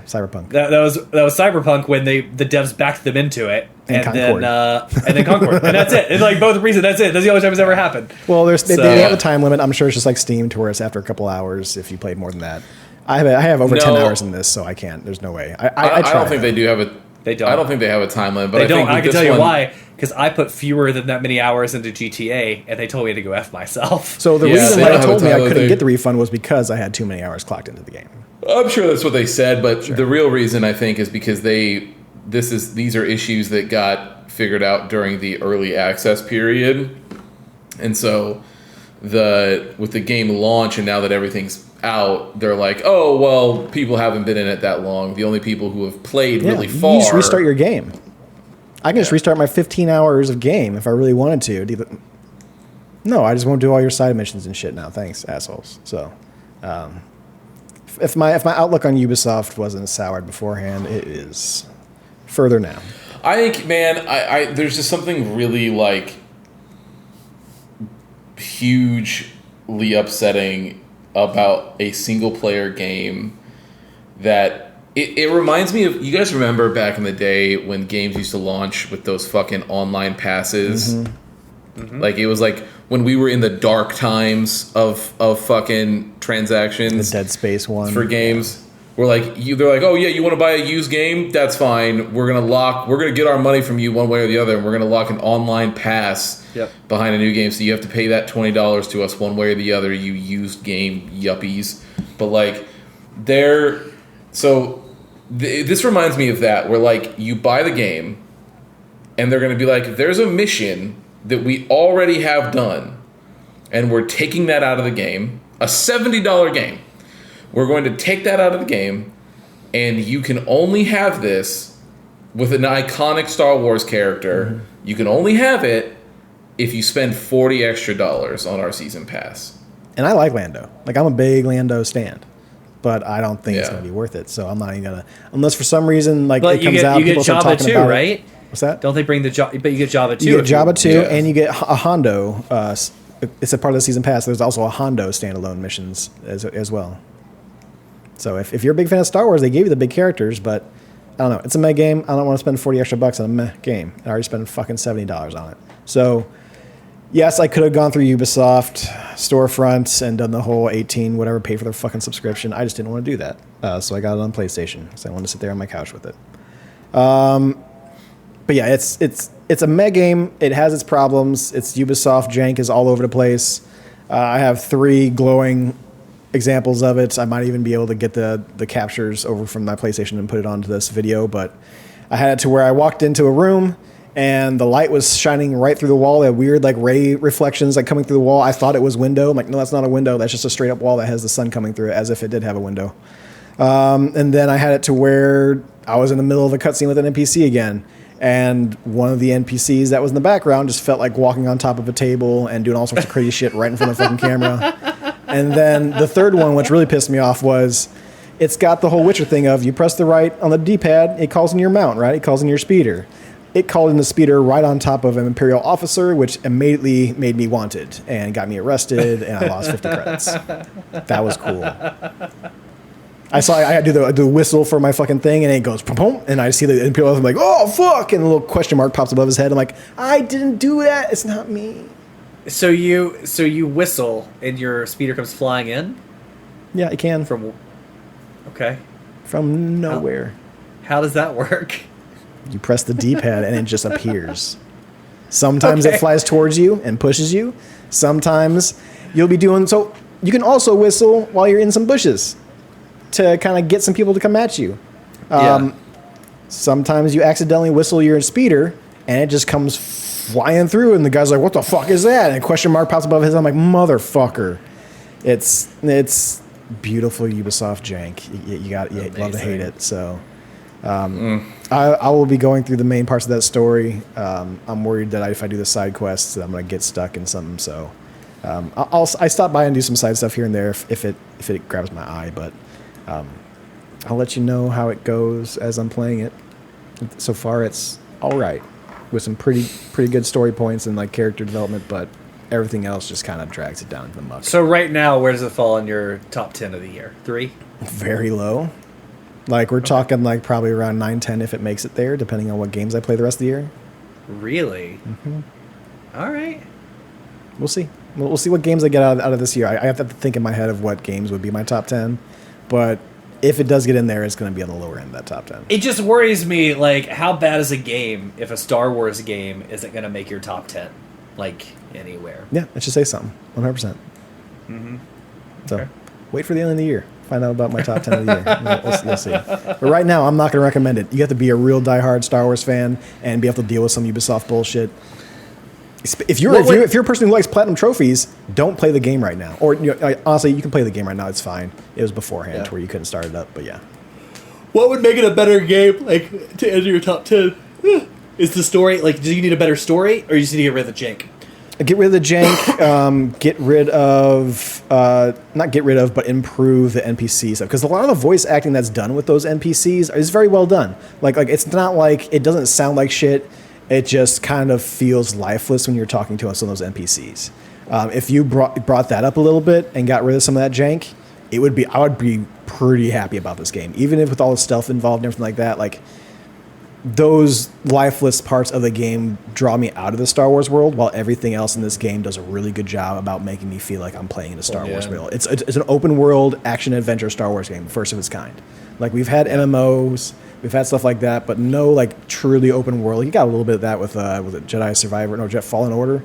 Cyberpunk. That was Cyberpunk when the devs backed them into it, And then Concord. Concord, and that's it. It's like both reasons. That's it. That's the only time it's ever happened. Well, they So- have a time limit. I'm sure it's just like Steam, to where it's after a couple hours if you played more than that. I have over 10 No. hours in this, so I can't. There's no way. I I don't tried. think they do have a. They don't. I don't think they have a time limit, but They I don't. think I with can this tell you one- why. Because I put fewer than that many hours into GTA, and they told me to go F myself. So the Yeah, reason they why don't they have a told me I time limit. couldn't get the refund was because I had too many hours clocked into the game. I'm sure that's what they said, but the real reason I think is because these are issues that got figured out during the early access period, and so with the game launch and now that everything's out, they're like, oh well, people haven't been in it that long. The only people who have played really you far. just restart your game. I can just restart my 15 hours of game if I really wanted to. No, I just won't do all your side missions and shit now. Thanks, assholes. So, if my outlook on Ubisoft wasn't soured beforehand, it is further now. I think, man, I there's just something really like hugely upsetting about a single player game that it reminds me of. You guys remember back in the day when games used to launch with those fucking online passes? Mm-hmm. Like it was like when we were in the dark times of fucking transactions. The Dead Space one for games. We're like they're like, oh yeah, you want to buy a used game? That's fine. We're gonna get our money from you one way or the other, and we're gonna lock an online pass behind a new game. So you have to pay that $20 to us one way or the other. You used game yuppies, but like this reminds me of that where like you buy the game, and they're gonna be like, there's a mission that we already have done, and we're taking that out of the game. A $70 game. We're going to take that out of the game, and you can only have this with an iconic Star Wars character. Mm-hmm. You can only have it if you spend $40 extra on our season pass. And I like Lando. Like, I'm a big Lando stan, but I don't think it's going to be worth it. So I'm not even going to, unless for some reason, like, but it comes out, people start talking about right? it. What's that? Don't they bring the Java? But you get Java 2. You get Java 2, and you get a Hondo. It's a part of the season pass. There's also a Hondo standalone missions as well. So if you're a big fan of Star Wars, they gave you the big characters, but I don't know. It's a meh game. I don't want to spend $40 extra on a meh game. I already spent fucking $70 on it. So yes, I could have gone through Ubisoft storefronts and done the whole 18 whatever, pay for their fucking subscription. I just didn't want to do that. So I got it on PlayStation because I wanted to sit there on my couch with it. But yeah, it's a meh game. It has its problems. It's Ubisoft jank is all over the place. I have 3 glowing examples of it. I might even be able to get the captures over from my PlayStation and put it onto this video, but I had it to where I walked into a room and the light was shining right through the wall. They had weird like ray reflections like coming through the wall. I thought it was window. I'm like, no, that's not a window. That's just a straight up wall that has the sun coming through it, as if it did have a window. And then I had it to where I was in the middle of a cutscene with an NPC again. And one of the NPCs that was in the background just felt like walking on top of a table and doing all sorts of crazy shit right in front of the fucking camera. And then the third one, which really pissed me off, was it's got the whole Witcher thing of you press the right on the D-pad, it calls in your mount, right? It calls in your speeder. It called in the speeder right on top of an Imperial officer, which immediately made me wanted and got me arrested, and I lost 50 credits. That was cool. I had to do the whistle for my fucking thing, and it goes pum pum, and I see the Imperial officer, I'm like, oh fuck, and a little question mark pops above his head. I'm like, I didn't do that. It's not me. So you whistle and your speeder comes flying in? Yeah, it can. Okay. From nowhere. How does that work? You press the D-pad and it just appears. Sometimes it flies towards you and pushes you. Sometimes you'll be doing so. You can also whistle while you're in some bushes to kind of get some people to come at you. Sometimes you accidentally whistle your speeder and it just comes flying through, and the guy's like, what the fuck is that? And a question mark pops above his head. I'm like, motherfucker. It's beautiful Ubisoft jank. You love to hate it. So I will be going through the main parts of that story. I'm worried that if I do the side quests, I'm going to get stuck in something. So I stop by and do some side stuff here and there if it grabs my eye, but I'll let you know how it goes as I'm playing it. So far, it's all right, with some pretty good story points and like character development, but everything else just kind of drags it down to the muck. So right now, where does it fall in your top 10 of the year? 3? Very low. Like we're talking like probably around 9, 10 if it makes it there, depending on what games I play the rest of the year. Really? Mm-hmm. All right. We'll see. We'll see what games I get out of this year. I have to think in my head of what games would be my top 10, but if it does get in there, it's going to be on the lower end of that top 10. It just worries me, like, how bad is a game if a Star Wars game isn't going to make your top 10, like, anywhere? Yeah, it should say something. 100%. Mm-hmm. So, Okay. wait for the end of the year. Find out about my top 10 of the year. You'll see. But right now, I'm not going to recommend it. You have to be a real diehard Star Wars fan and be able to deal with some Ubisoft bullshit. If you're a person who likes platinum trophies, don't play the game right now. Or honestly, you can play the game right now. It's fine. It was beforehand where you couldn't start it up. But yeah, What would make it a better game, like, to enter your top 10? Is the story, like, do you need a better story, or you just need to get rid of the jank? get rid of the jank. Get rid of not get rid of, but improve the NPC stuff. Because a lot of the voice acting that's done with those NPCs is very well done. Like it's not like it doesn't sound like shit. It just kind of feels lifeless when you're talking to some of those NPCs. If you brought that up a little bit and got rid of some of that jank, I would be pretty happy about this game. Even if with all the stealth involved and everything like that, like those lifeless parts of the game draw me out of the Star Wars world, while everything else in this game does a really good job about making me feel like I'm playing in a Star Wars world. It's an open world action adventure Star Wars game, first of its kind. Like we've had MMOs. We've had stuff like that, but no like truly open world. You got a little bit of that with Jedi Survivor, Jedi Fallen Order,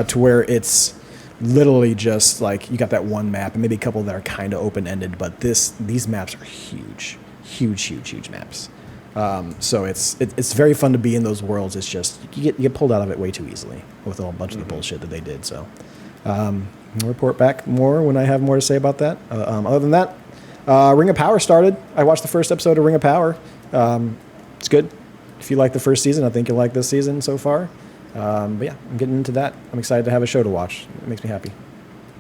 to where it's literally just like you got that one map and maybe a couple that are kind of open ended. But these maps are huge maps. So it's very fun to be in those worlds. It's just you get pulled out of it way too easily with a whole bunch of the bullshit that they did. So I'll report back more when I have more to say about that. Other than that, Ring of Power started. I watched the first episode of Ring of Power. It's good. If you like the first season, I think you'll like this season so far. But yeah, I'm getting into that. I'm excited to have a show to watch. It makes me happy.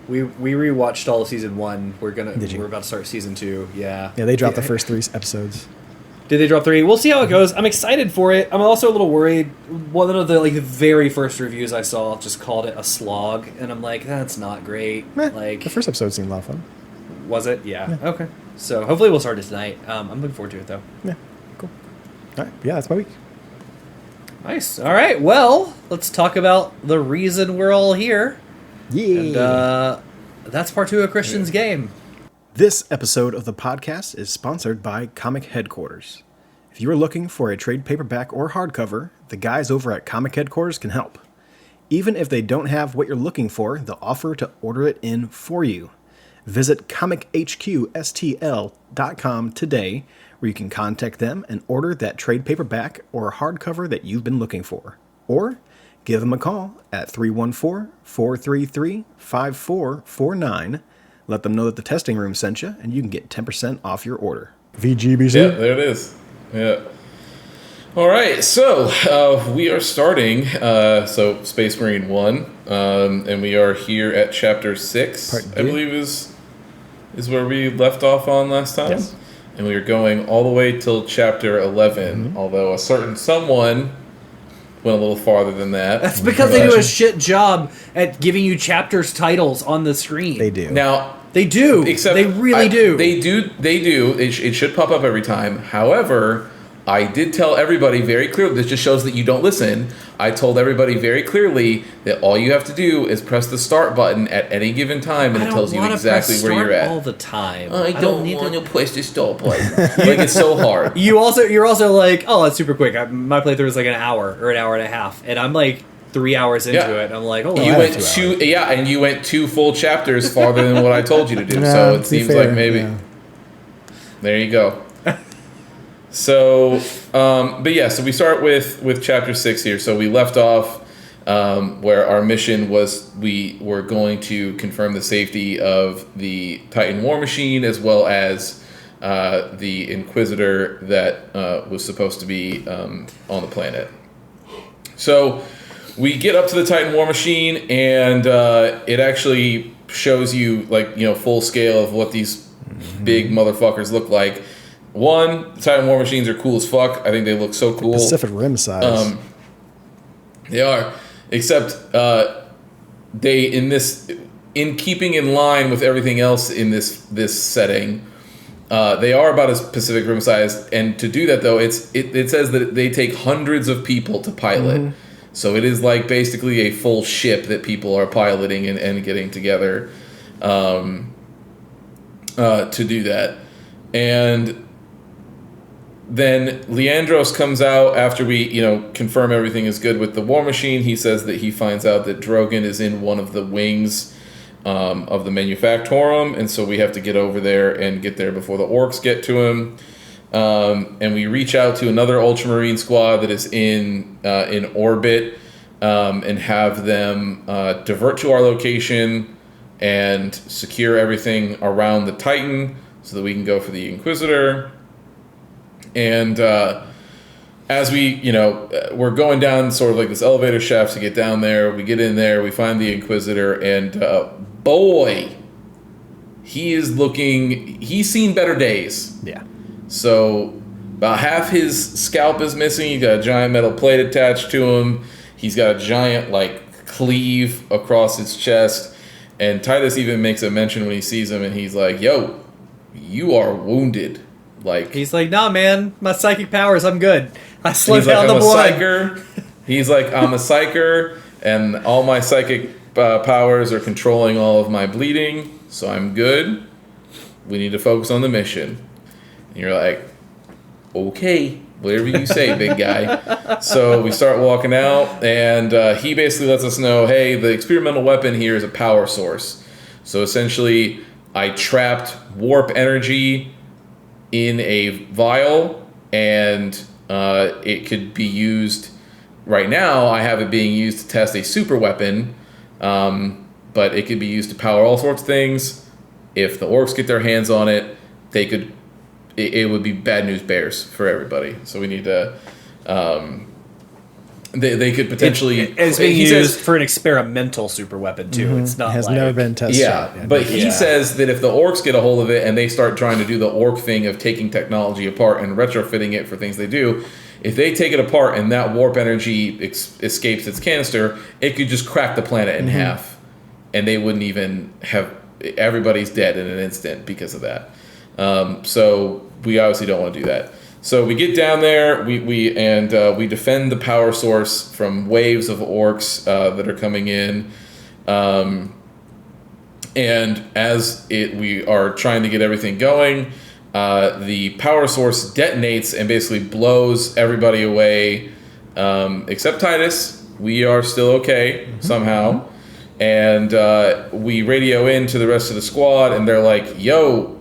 We rewatched all of season 1. We're you? about to start season 2. Yeah. Yeah, they dropped the first 3 episodes. Did they drop 3? We'll see how it goes. I'm excited for it. I'm also a little worried. One of the very first reviews I saw just called it a slog, and I'm like, that's not great. Like The first episode seemed a lot of fun. Was it? Yeah. Okay. So hopefully we'll start it tonight. I'm looking forward to it though. Yeah, cool. All right, yeah, that's my week. Nice. All right. Well, let's talk about the reason we're all here. Yeah. And that's part 2 of Christian's game. This episode of the podcast is sponsored by Comic Headquarters. If you are looking for a trade paperback or hardcover, the guys over at Comic Headquarters can help. Even if they don't have what you're looking for, they'll offer to order it in for you. Visit comichqstl.com today, where you can contact them and order that trade paperback or hardcover that you've been looking for. Or give them a call at 314-433-5449. Let them know that the testing room sent you, and you can get 10% off your order. VGBC. Yeah, there it is. Yeah. All right, so we are starting. So Space Marine 1, and we are here at Chapter 6. I believe is where we left off on last time. Yes. And we are going all the way till Chapter 11. Although a certain someone went a little farther than that. That's because they do a shit job at giving you chapters titles on the screen. They do. Now. They do. Except they really do. They do. It should pop up every time. However, I did tell everybody very clearly. This just shows that you don't listen. I told everybody very clearly that all you have to do is press the start button at any given time, and it tells you exactly where you're at. All the time. I don't want to push the start button. Like it's so hard. You're also like, oh, that's super quick. My playthrough is like an hour or an hour and a half, and I'm like 3 hours into it. And I'm like, oh, you went and you went 2 full chapters farther than what I told you to do. So it seems like maybe. Yeah. There you go. So, but yeah, so we start with Chapter 6 here. So we left off where our mission was we were going to confirm the safety of the Titan war machine as well as the Inquisitor that was supposed to be on the planet. So we get up to the Titan war machine, and it actually shows you full scale of what these big motherfuckers look like. One, the Titan war machines are cool as fuck. I think they look so cool. Pacific Rim size. They are, except in keeping in line with everything else in this setting, they are about as Pacific Rim size. And to do that though, it says that they take hundreds of people to pilot. So it is like basically a full ship that people are piloting and getting together to do that. And then Leandros comes out after we, confirm everything is good with the War Machine. He says that he finds out that Drogon is in one of the wings of the Manufactorum, and so we have to get over there and get there before the orcs get to him. And we reach out to another Ultramarine squad that is in orbit, and have them divert to our location and secure everything around the Titan so that we can go for the Inquisitor. And as we, we're going down sort of like this elevator shaft to get down there, we get in there, we find the Inquisitor, and boy, he's seen better days. Yeah. So about half his scalp is missing. He's got a giant metal plate attached to him. He's got a giant, cleave across his chest. And Titus even makes a mention when he sees him, and he's like, yo, you are wounded. He's like, nah, man, my psychic powers, I'm good. I slowed he's like, down I'm the a blood. psyker. He's like, I'm a psyker, and all my psychic powers are controlling all of my bleeding, so I'm good. We need to focus on the mission. And you're like, okay, whatever you say, big guy. So we start walking out, and he basically lets us know, hey, the experimental weapon here is a power source. So essentially, I trapped warp energy in a vial, and it could be used. Right now, I have it being used to test a super weapon, but it could be used to power all sorts of things. If the orcs get their hands on it, it would be bad news bears for everybody. So we need to. They could potentially. It's being used for an experimental super weapon too. It's not. It has never been tested. Yeah, but he says that if the orcs get a hold of it and they start trying to do the orc thing of taking technology apart and retrofitting it for things they do, if they take it apart and that warp energy escapes its canister, it could just crack the planet in half, and they wouldn't even have. Everybody's dead in an instant because of that. So we obviously don't want to do that. So we get down there, we defend the power source from waves of orcs that are coming in, and as we are trying to get everything going, the power source detonates and basically blows everybody away, except Titus. We are still okay somehow, and we radio in to the rest of the squad, and they're like, "Yo."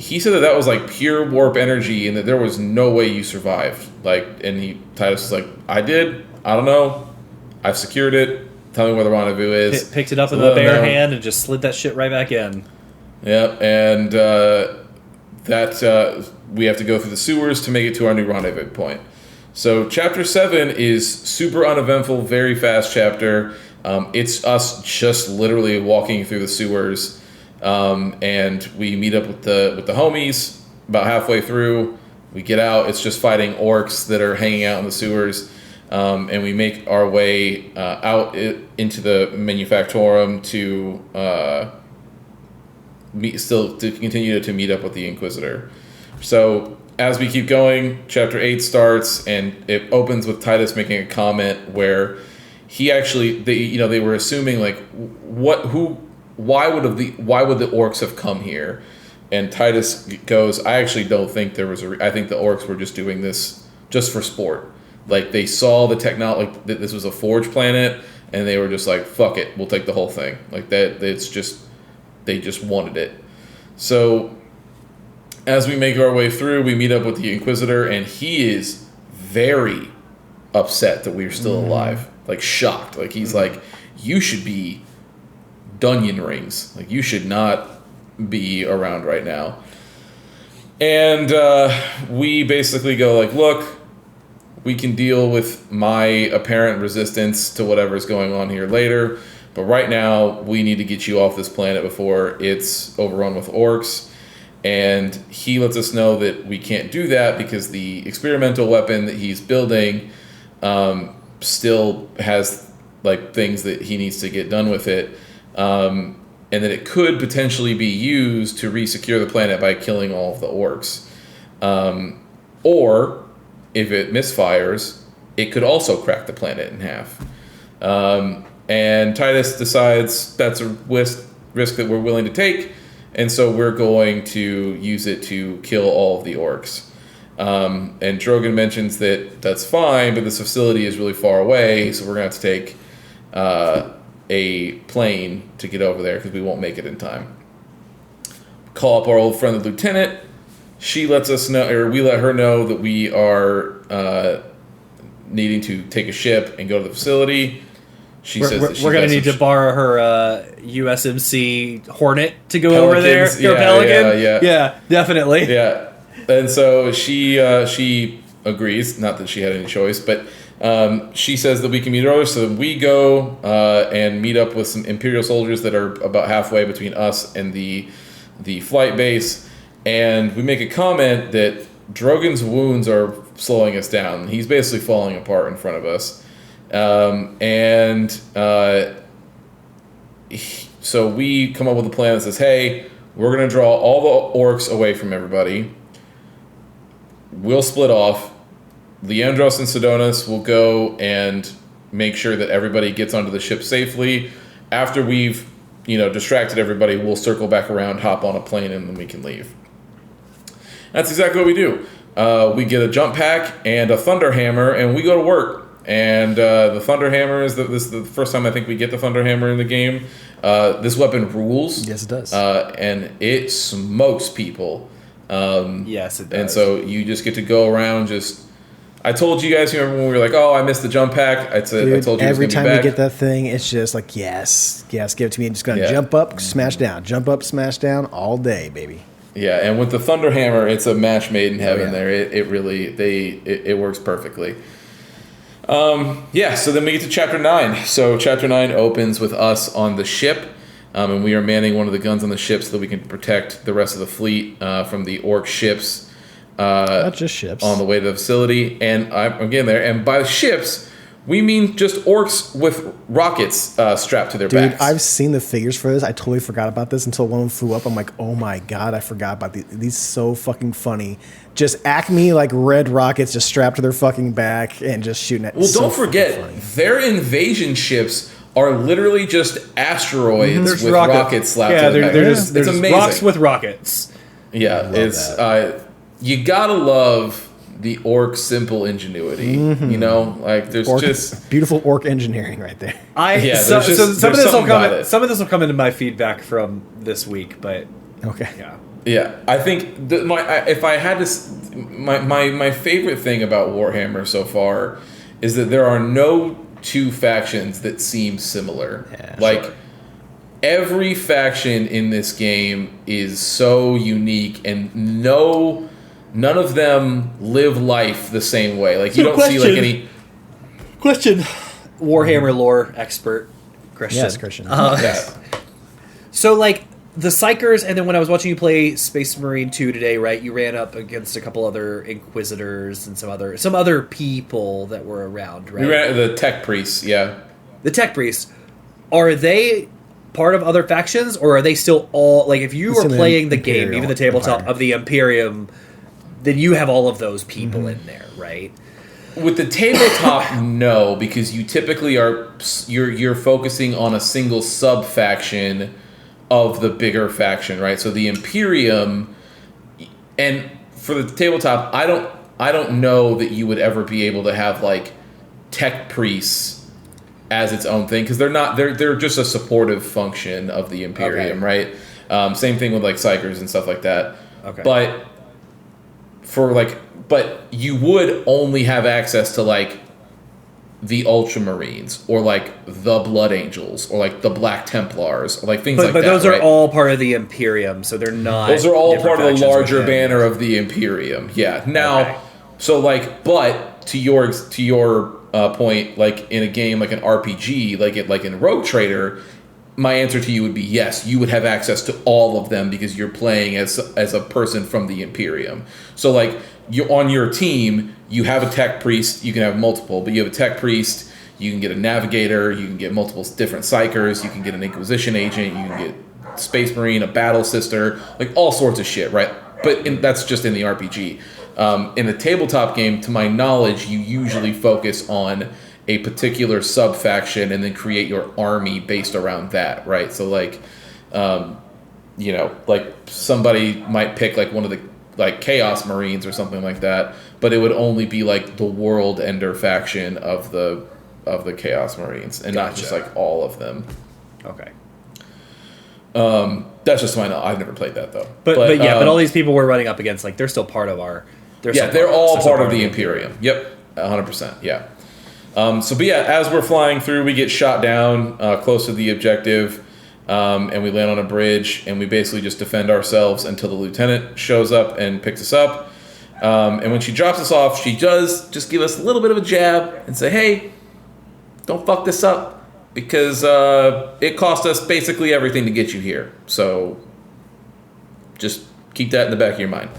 He said that was pure warp energy and that there was no way you survived. Titus was like, I did. I don't know. I've secured it. Tell me where the rendezvous is. Picked it up with a bare hand and just slid that shit right back in. Yep, and we have to go through the sewers to make it to our new rendezvous point. So chapter 7 is super uneventful, very fast chapter. It's us just literally walking through the sewers. And we meet up with the homies about halfway through. We get out. It's just fighting orcs that are hanging out in the sewers, and we make our way out into the Manufactorum to continue to meet up with the Inquisitor. So as we keep going, chapter 8 starts, and it opens with Titus making a comment where he actually they were assuming why would the orcs have come here? And Titus goes, I actually don't think there was I think the orcs were just doing this just for sport. They saw the technology, that this was a forge planet, and they were just like, fuck it, we'll take the whole thing. They just wanted it. So as we make our way through, we meet up with the Inquisitor, and he is very upset that we're still alive. Shocked. He's like, you should be Dunyan rings. You should not be around right now. And we basically go look, we can deal with my apparent resistance to whatever's going on here later, but right now we need to get you off this planet before it's overrun with orcs. And he lets us know that we can't do that because the experimental weapon that he's building still has things that he needs to get done with it. And that it could potentially be used to re-secure the planet by killing all of the orcs. Or, if it misfires, it could also crack the planet in half. And Titus decides that's a risk that we're willing to take, and so we're going to use it to kill all of the orcs. And Drogon mentions that that's fine, but this facility is really far away, so we're going to have to take a plane to get over there because we won't make it in time. Call up our old friend, the lieutenant. She lets us know, or we let her know that we are needing to take a ship and go to the facility. She says that we're going to need to borrow her USMC Hornet to go over there. Pelicans, Her Pelican. yeah. Definitely. Yeah, and so she agrees. Not that she had any choice, but she says that we can meet her. So we go and meet up with some Imperial soldiers that are about halfway between us and the flight base, and we make a comment that Drogon's wounds are slowing us down. He's basically falling apart in front of us, so we come up with a plan that says, "Hey, we're going to draw all the orcs away from everybody. We'll split off. Leandros and Sidonis will go and make sure that everybody gets onto the ship safely. After we've, distracted everybody, we'll circle back around, hop on a plane, and then we can leave." That's exactly what we do. We get a jump pack and a thunder hammer, and we go to work. And the thunder hammer this is the first time I think we get the thunder hammer in the game. This weapon rules. Yes, it does. And it smokes people. Yes, it does. And so you just get to go around I told you guys, remember when we were like, "Oh, I missed the jump pack." I told you every time we we get that thing, it's just like, yes, give it to me. I'm just gonna jump up, smash down, jump up, smash down all day, baby. Yeah, and with the thunder hammer, it's a match made in heaven. yeah. There, it really it works perfectly. So then we get to chapter 9. So chapter 9 opens with us on the ship, and we are manning one of the guns on the ship so that we can protect the rest of the fleet from the orc ships. Not just ships. On the way to the facility, and I'm getting there. And by ships, we mean just orcs with rockets strapped to their Dude, backs. I've seen the figures for this. I totally forgot about this until one flew up. I'm like, oh my god, I forgot about these. These so fucking funny. Just Acme like red rockets just strapped to their fucking back and just shooting at. Well, don't forget, their invasion ships are literally just asteroids with rockets slapped to their back. There's It's amazing. rocks with rockets. Yeah, it's you gotta love the orc simple ingenuity. There's just beautiful orc engineering right there. Some of this will come into my feedback from this week, but Okay. Yeah, I think if I had to, my favorite thing about Warhammer so far is that there are no two factions that seem similar. Yeah, sure. Every faction in this game is so unique, and none of them live life the same way. Like, you don't see like any question. Warhammer lore expert Christian. Yes, Christian. So like the Psychers, and then when I was watching you play Space Marine 2 today, right, you ran up against a couple other Inquisitors and some other people that were around, right? We ran the Tech Priests, yeah. The Tech Priests, are they part of other factions, or are they still all, like, if you are playing the game, even the tabletop of the Imperium, then you have all of those people in there, right? With the tabletop, no, because you typically you're focusing on a single sub faction of the bigger faction, right? So the Imperium, and for the tabletop, I don't know that you would ever be able to have like Tech Priests as its own thing, because they're just a supportive function of the Imperium, right? Same thing with like Psychers and stuff like that. Okay. But you would only have access to like the Ultramarines or like the Blood Angels or like the Black Templars or like things like that. But those right? are all part of the Imperium, so they're not. Those are all part of the larger within. banner of the Imperium. Yeah. Now, so like, but to your point, like in a game like an RPG, like in Rogue Trader, my answer to you would be yes. You would have access to all of them because you're playing as a person from the Imperium. So like, you're on your team, you have a Tech Priest. You can have multiple, but you have a Tech Priest. You can get a Navigator. You can get multiple different Psychers. You can get an Inquisition agent. You can get Space Marine, a Battle Sister, like all sorts of shit, right? But that's just in the RPG. In the tabletop game, to my knowledge, you usually focus on a particular sub-faction and then create your army based around that, right? So like, you know, like somebody might pick like one of the like Chaos Marines or something like that, but it would only be like the World Ender faction of the Chaos Marines, and not just like all of them. Okay. That's just my. I've never played that though. But all these people we're running up against, like they're still part of our. They're all part of the Imperium. Yep, 100%. Yeah. But yeah, as we're flying through, we get shot down close to the objective, and we land on a bridge, and we basically just defend ourselves until the lieutenant shows up and picks us up. And when she drops us off, she does just give us a little bit of a jab and say, "Hey, don't fuck this up, because it cost us basically everything to get you here. So just keep that in the back of your mind."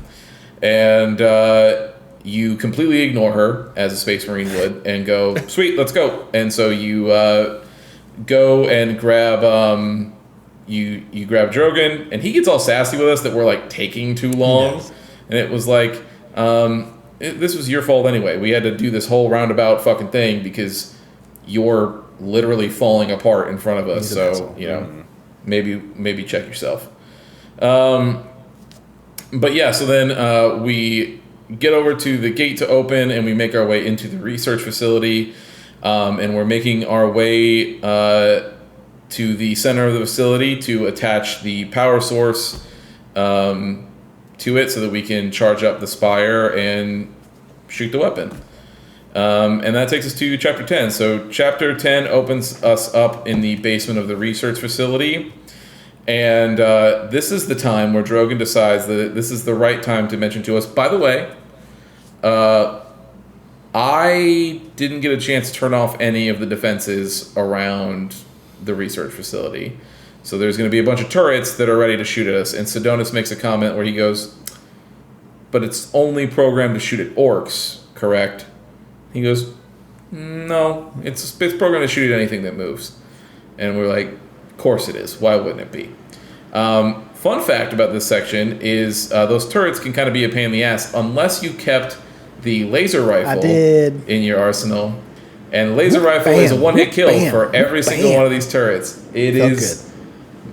And you completely ignore her, as a Space Marine would, and go, "Sweet, let's go." And so you go and grab you grab Drogon, and he gets all sassy with us that we're like taking too long. Yes. And it was like, this was your fault anyway. We had to do this whole roundabout fucking thing because you're literally falling apart in front of us. So, you know, maybe check yourself. But yeah, so then we get over to the gate to open, and we make our way into the research facility, and we're making our way to the center of the facility to attach the power source to it so that we can charge up the Spire and shoot the weapon. And that takes us to Chapter 10. So Chapter 10 opens us up in the basement of the research facility. And this is the time where Drogon decides that this is the right time to mention to us, by the way, I didn't get a chance to turn off any of the defenses around the research facility. So there's going to be a bunch of turrets that are ready to shoot at us. And Sidonus makes a comment where he goes, "But it's only programmed to shoot at orcs, correct?" He goes, "No, it's programmed to shoot at anything that moves." And we're like, "Of course it is. Why wouldn't it be?" Fun fact about this section is those turrets can kind of be a pain in the ass unless you kept the laser rifle in your arsenal. And laser rifle is a one-hit kill for every single one of these turrets. It is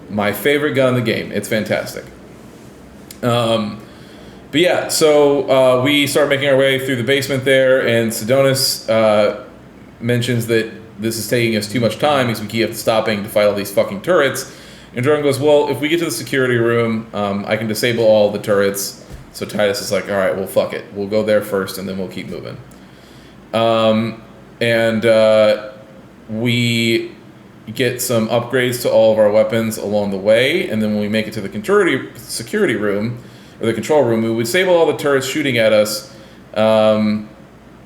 my favorite gun in the game. It's fantastic. But yeah, so we start making our way through the basement there, and Sidonus mentions that this is taking us too much time because we keep stopping to fight all these fucking turrets. And Drogon goes, "Well, if we get to the security room, I can disable all the turrets." So Titus is like, "All right, well, fuck it. We'll go there first, and then we'll keep moving." We get some upgrades to all of our weapons along the way, and then when we make it to the security room, or the control room, we would disable all the turrets shooting at us. And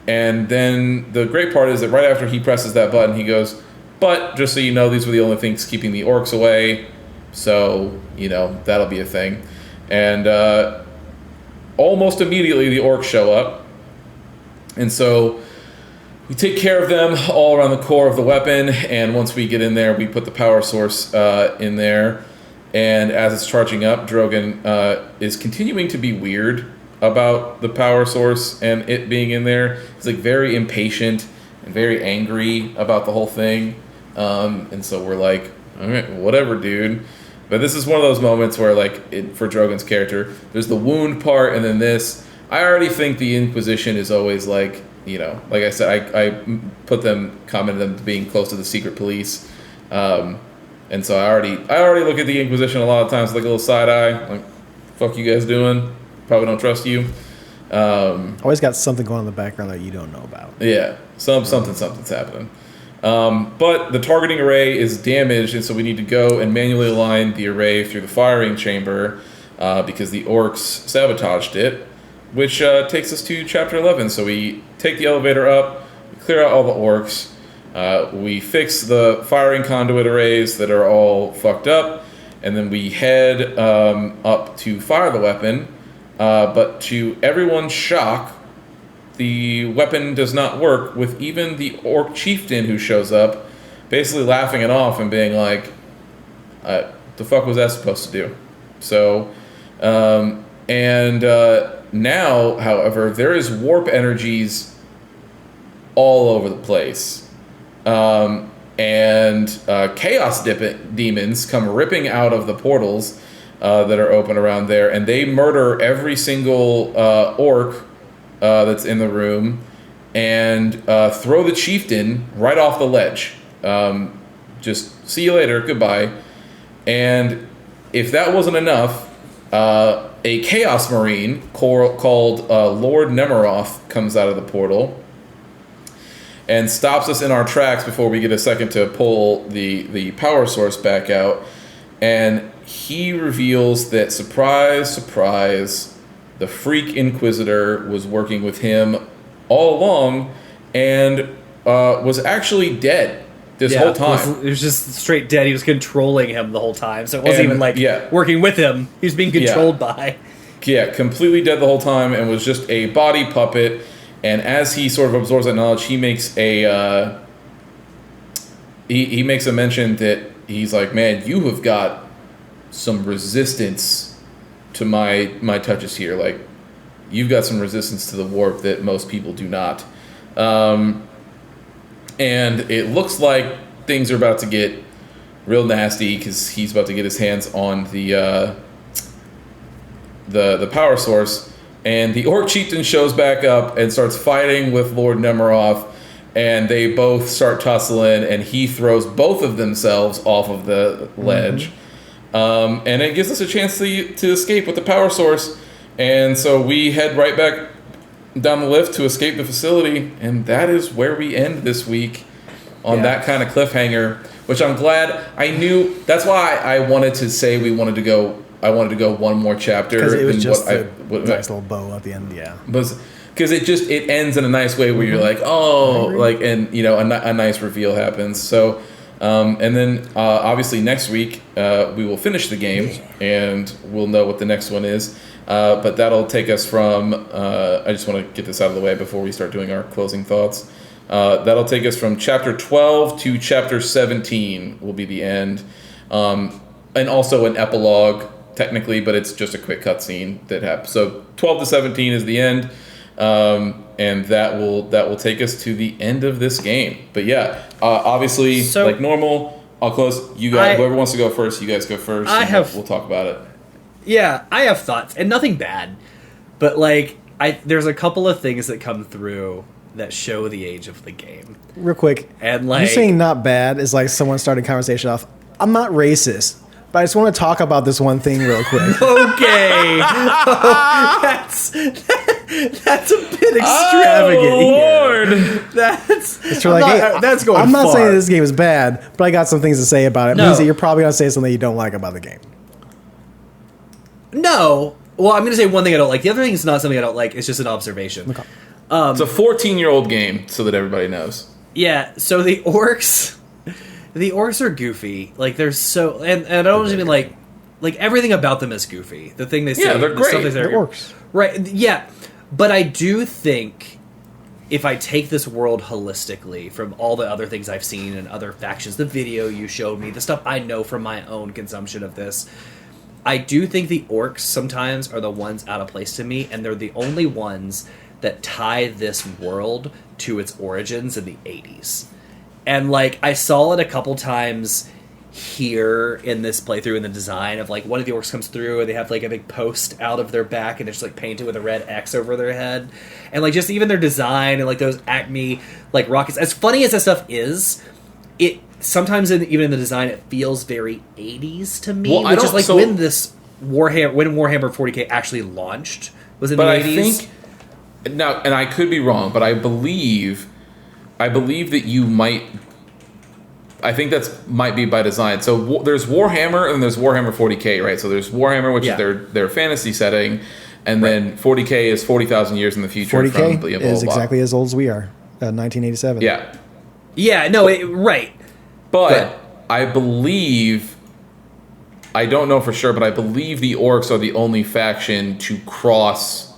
then the great part is that right after he presses that button, he goes, "But just so you know, these were the only things keeping the orcs away. So, you know, that'll be a thing." And almost immediately the orcs show up. And so we take care of them all around the core of the weapon, and once we get in there, we put the power source in there. And as it's charging up, Drogon is continuing to be weird about the power source and it being in there. He's like very impatient and very angry about the whole thing. And so we're like, "All right, whatever, dude." But this is one of those moments where, like, for Drogon's character, there's the wound part, and then this. I already think the Inquisition is always like, you know, like I said, I commented them being close to the secret police. And so I already look at the Inquisition a lot of times with like a little side eye, like, "Fuck you guys doing? Probably don't trust you." Always got something going on in the background that you don't know about. Yeah, something's happening. But the targeting array is damaged, and so we need to go and manually align the array through the firing chamber because the orcs sabotaged it, which takes us to Chapter 11. So we take the elevator up, we clear out all the orcs, we fix the firing conduit arrays that are all fucked up, and then we head up to fire the weapon, but to everyone's shock, the weapon does not work, with even the orc chieftain who shows up basically laughing it off and being like, "The fuck was that supposed to do?" So, now, however, there is warp energies all over the place. And chaos demons come ripping out of the portals that are open around there, and they murder every single orc that's in the room, and throw the chieftain right off the ledge. Just see you later, goodbye. And if that wasn't enough, a Chaos Marine called Lord Nemiroth comes out of the portal and stops us in our tracks before we get a second to pull the power source back out. And he reveals that, surprise, surprise, the Freak Inquisitor was working with him all along and was actually dead this whole time. It was just straight dead. He was controlling him the whole time. So it wasn't even like working with him. He was being controlled by. Yeah, completely dead the whole time and was just a body puppet. And as he sort of absorbs that knowledge, he makes a he makes a mention that he's like, man, you have got some resistance to my touches here. Like, you've got some resistance to the warp that most people do not. And it looks like things are about to get real nasty because he's about to get his hands on the power source. And the Orc Chieftain shows back up and starts fighting with Lord Nemiroth, and they both start tussling, and he throws both of themselves off of the ledge. And it gives us a chance to escape with the power source. And so we head right back down the lift to escape the facility, and that is where we end this week on that kind of cliffhanger, which I'm glad. I knew that's why I wanted to say I wanted to go one more chapter, because it was just a nice little bow at the end. Because it ends in a nice way where you're like, and a nice reveal happens. So and then obviously next week we will finish the game and we'll know what the next one is. But that'll take us from, I just want to get this out of the way before we start doing our closing thoughts. That'll take us from chapter 12 to chapter 17 will be the end. And also an epilogue, technically, but it's just a quick cutscene that happens. So 12 to 17 is the end. And that will take us to the end of this game. But yeah, obviously, like normal, I'll close. You guys, whoever wants to go first, you guys go first. We'll talk about it. Yeah, I have thoughts, and nothing bad, but like there's a couple of things that come through that show the age of the game. Real quick, and like you saying not bad is like someone starting a conversation off. I'm not racist, but I just want to talk about this one thing real quick. Okay, that's a bit extravagant. Oh, Lord. Here. That's going. I'm not far. saying this game is bad, but I got some things to say about it. It means that you're probably gonna say something you don't like about the game. No. Well, I'm going to say one thing I don't like. The other thing is not something I don't like. It's just an observation. Okay. It's a 14-year-old game, so that everybody knows. Yeah, so the orcs are goofy. Like, they're so... And I don't even like everything about them is goofy. The thing they say... Yeah, they're great. They're orcs. Right, yeah. But I do think if I take this world holistically from all the other things I've seen and other factions, the video you showed me, the stuff I know from my own consumption of this... I do think the orcs sometimes are the ones out of place to me, and they're the only ones that tie this world to its origins in the 80s. And, like, I saw it a couple times here in this playthrough in the design of, like, one of the orcs comes through and they have, like, a big post out of their back and it's, like, painted with a red X over their head. And, like, just even their design and, like, those Acme, like, rockets. As funny as that stuff is, it... Sometimes, even in the design, it feels very 80s to me. Which is like when Warhammer 40K actually launched was in the 80s. I think now, and I could be wrong, but I believe that you might. I think that's might be by design. So there's Warhammer and there's Warhammer 40K, right? So there's Warhammer, which is their fantasy setting, and then 40K is 40,000 years in the future. 40K is exactly as old as we are, 1987. Yeah. Yeah. No. Right. But I believe, I don't know for sure, but I believe the orcs are the only faction to cross,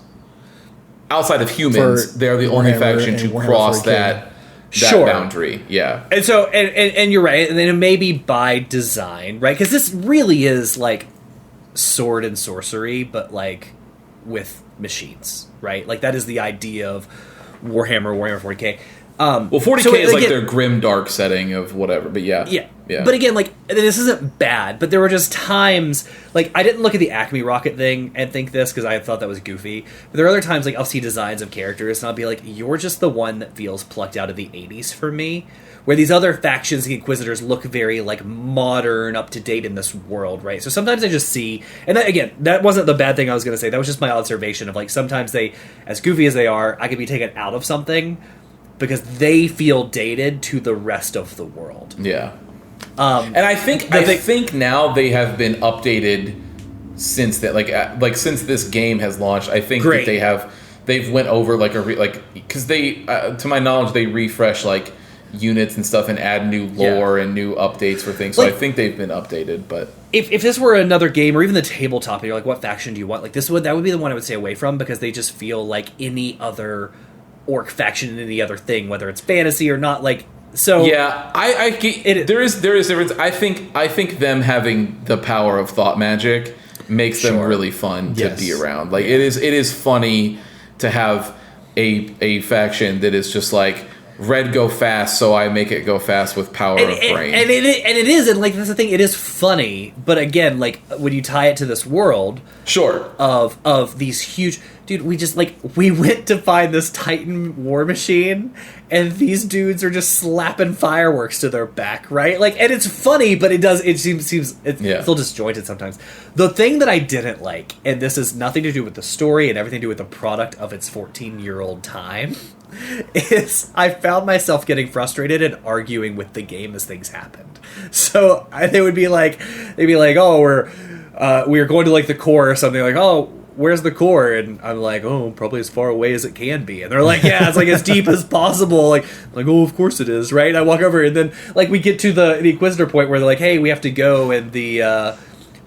outside of humans, they're the only faction to cross that boundary. Yeah. And so, and you're right, and then it may be by design, right? Because this really is like sword and sorcery, but like with machines, right? Like that is the idea of Warhammer 40K. Well, 40K is like their grim dark setting of whatever, but yeah. But again, like this isn't bad, but there were just times, like, I didn't look at the Acme rocket thing and think this because I thought that was goofy. But there are other times, like, I'll see designs of characters and I'll be like, you're just the one that feels plucked out of the 80s for me. Where these other factions, the Inquisitors, look very, like, modern, up-to-date in this world, right? So sometimes I just see... And that, again, that wasn't the bad thing I was going to say. That was just my observation of, like, sometimes they, as goofy as they are, I could be taken out of something because they feel dated to the rest of the world. Yeah. And I think now they have been updated since that, like since this game has launched. I think that they've went over, like, because they, to my knowledge, they refresh, like, units and stuff and add new lore and new updates for things. So, like, I think they've been updated. But if this were another game or even the tabletop and you're like, what faction do you want? Like, that would be the one I would stay away from because they just feel like any other orc faction in any other thing, whether it's fantasy or not. Like, so yeah, there is difference. I think them having the power of thought magic makes them really fun to be around. Like, it is funny to have a faction that is just like, red go fast, so I make it go fast with power of brain. And it is, and like that's the thing. It is funny, but again, like when you tie it to this world, of these huge, dude. We went to find this Titan war machine, and these dudes are just slapping fireworks to their back, right? Like, and it's funny, but it seems it's still disjointed sometimes. The thing that I didn't like, and this has nothing to do with the story and everything to do with the product of its 14-year-old time, is I found myself getting frustrated and arguing with the game as things happened. So they'd be like, oh, we're going to like the core or something, like, oh, where's the core? And I'm like, oh, probably as far away as it can be. And they're like, yeah, it's like as deep as possible. Like, oh, of course it is, right? And I walk over, and then like we get to the Inquisitor point where they're like, hey, we have to go, and the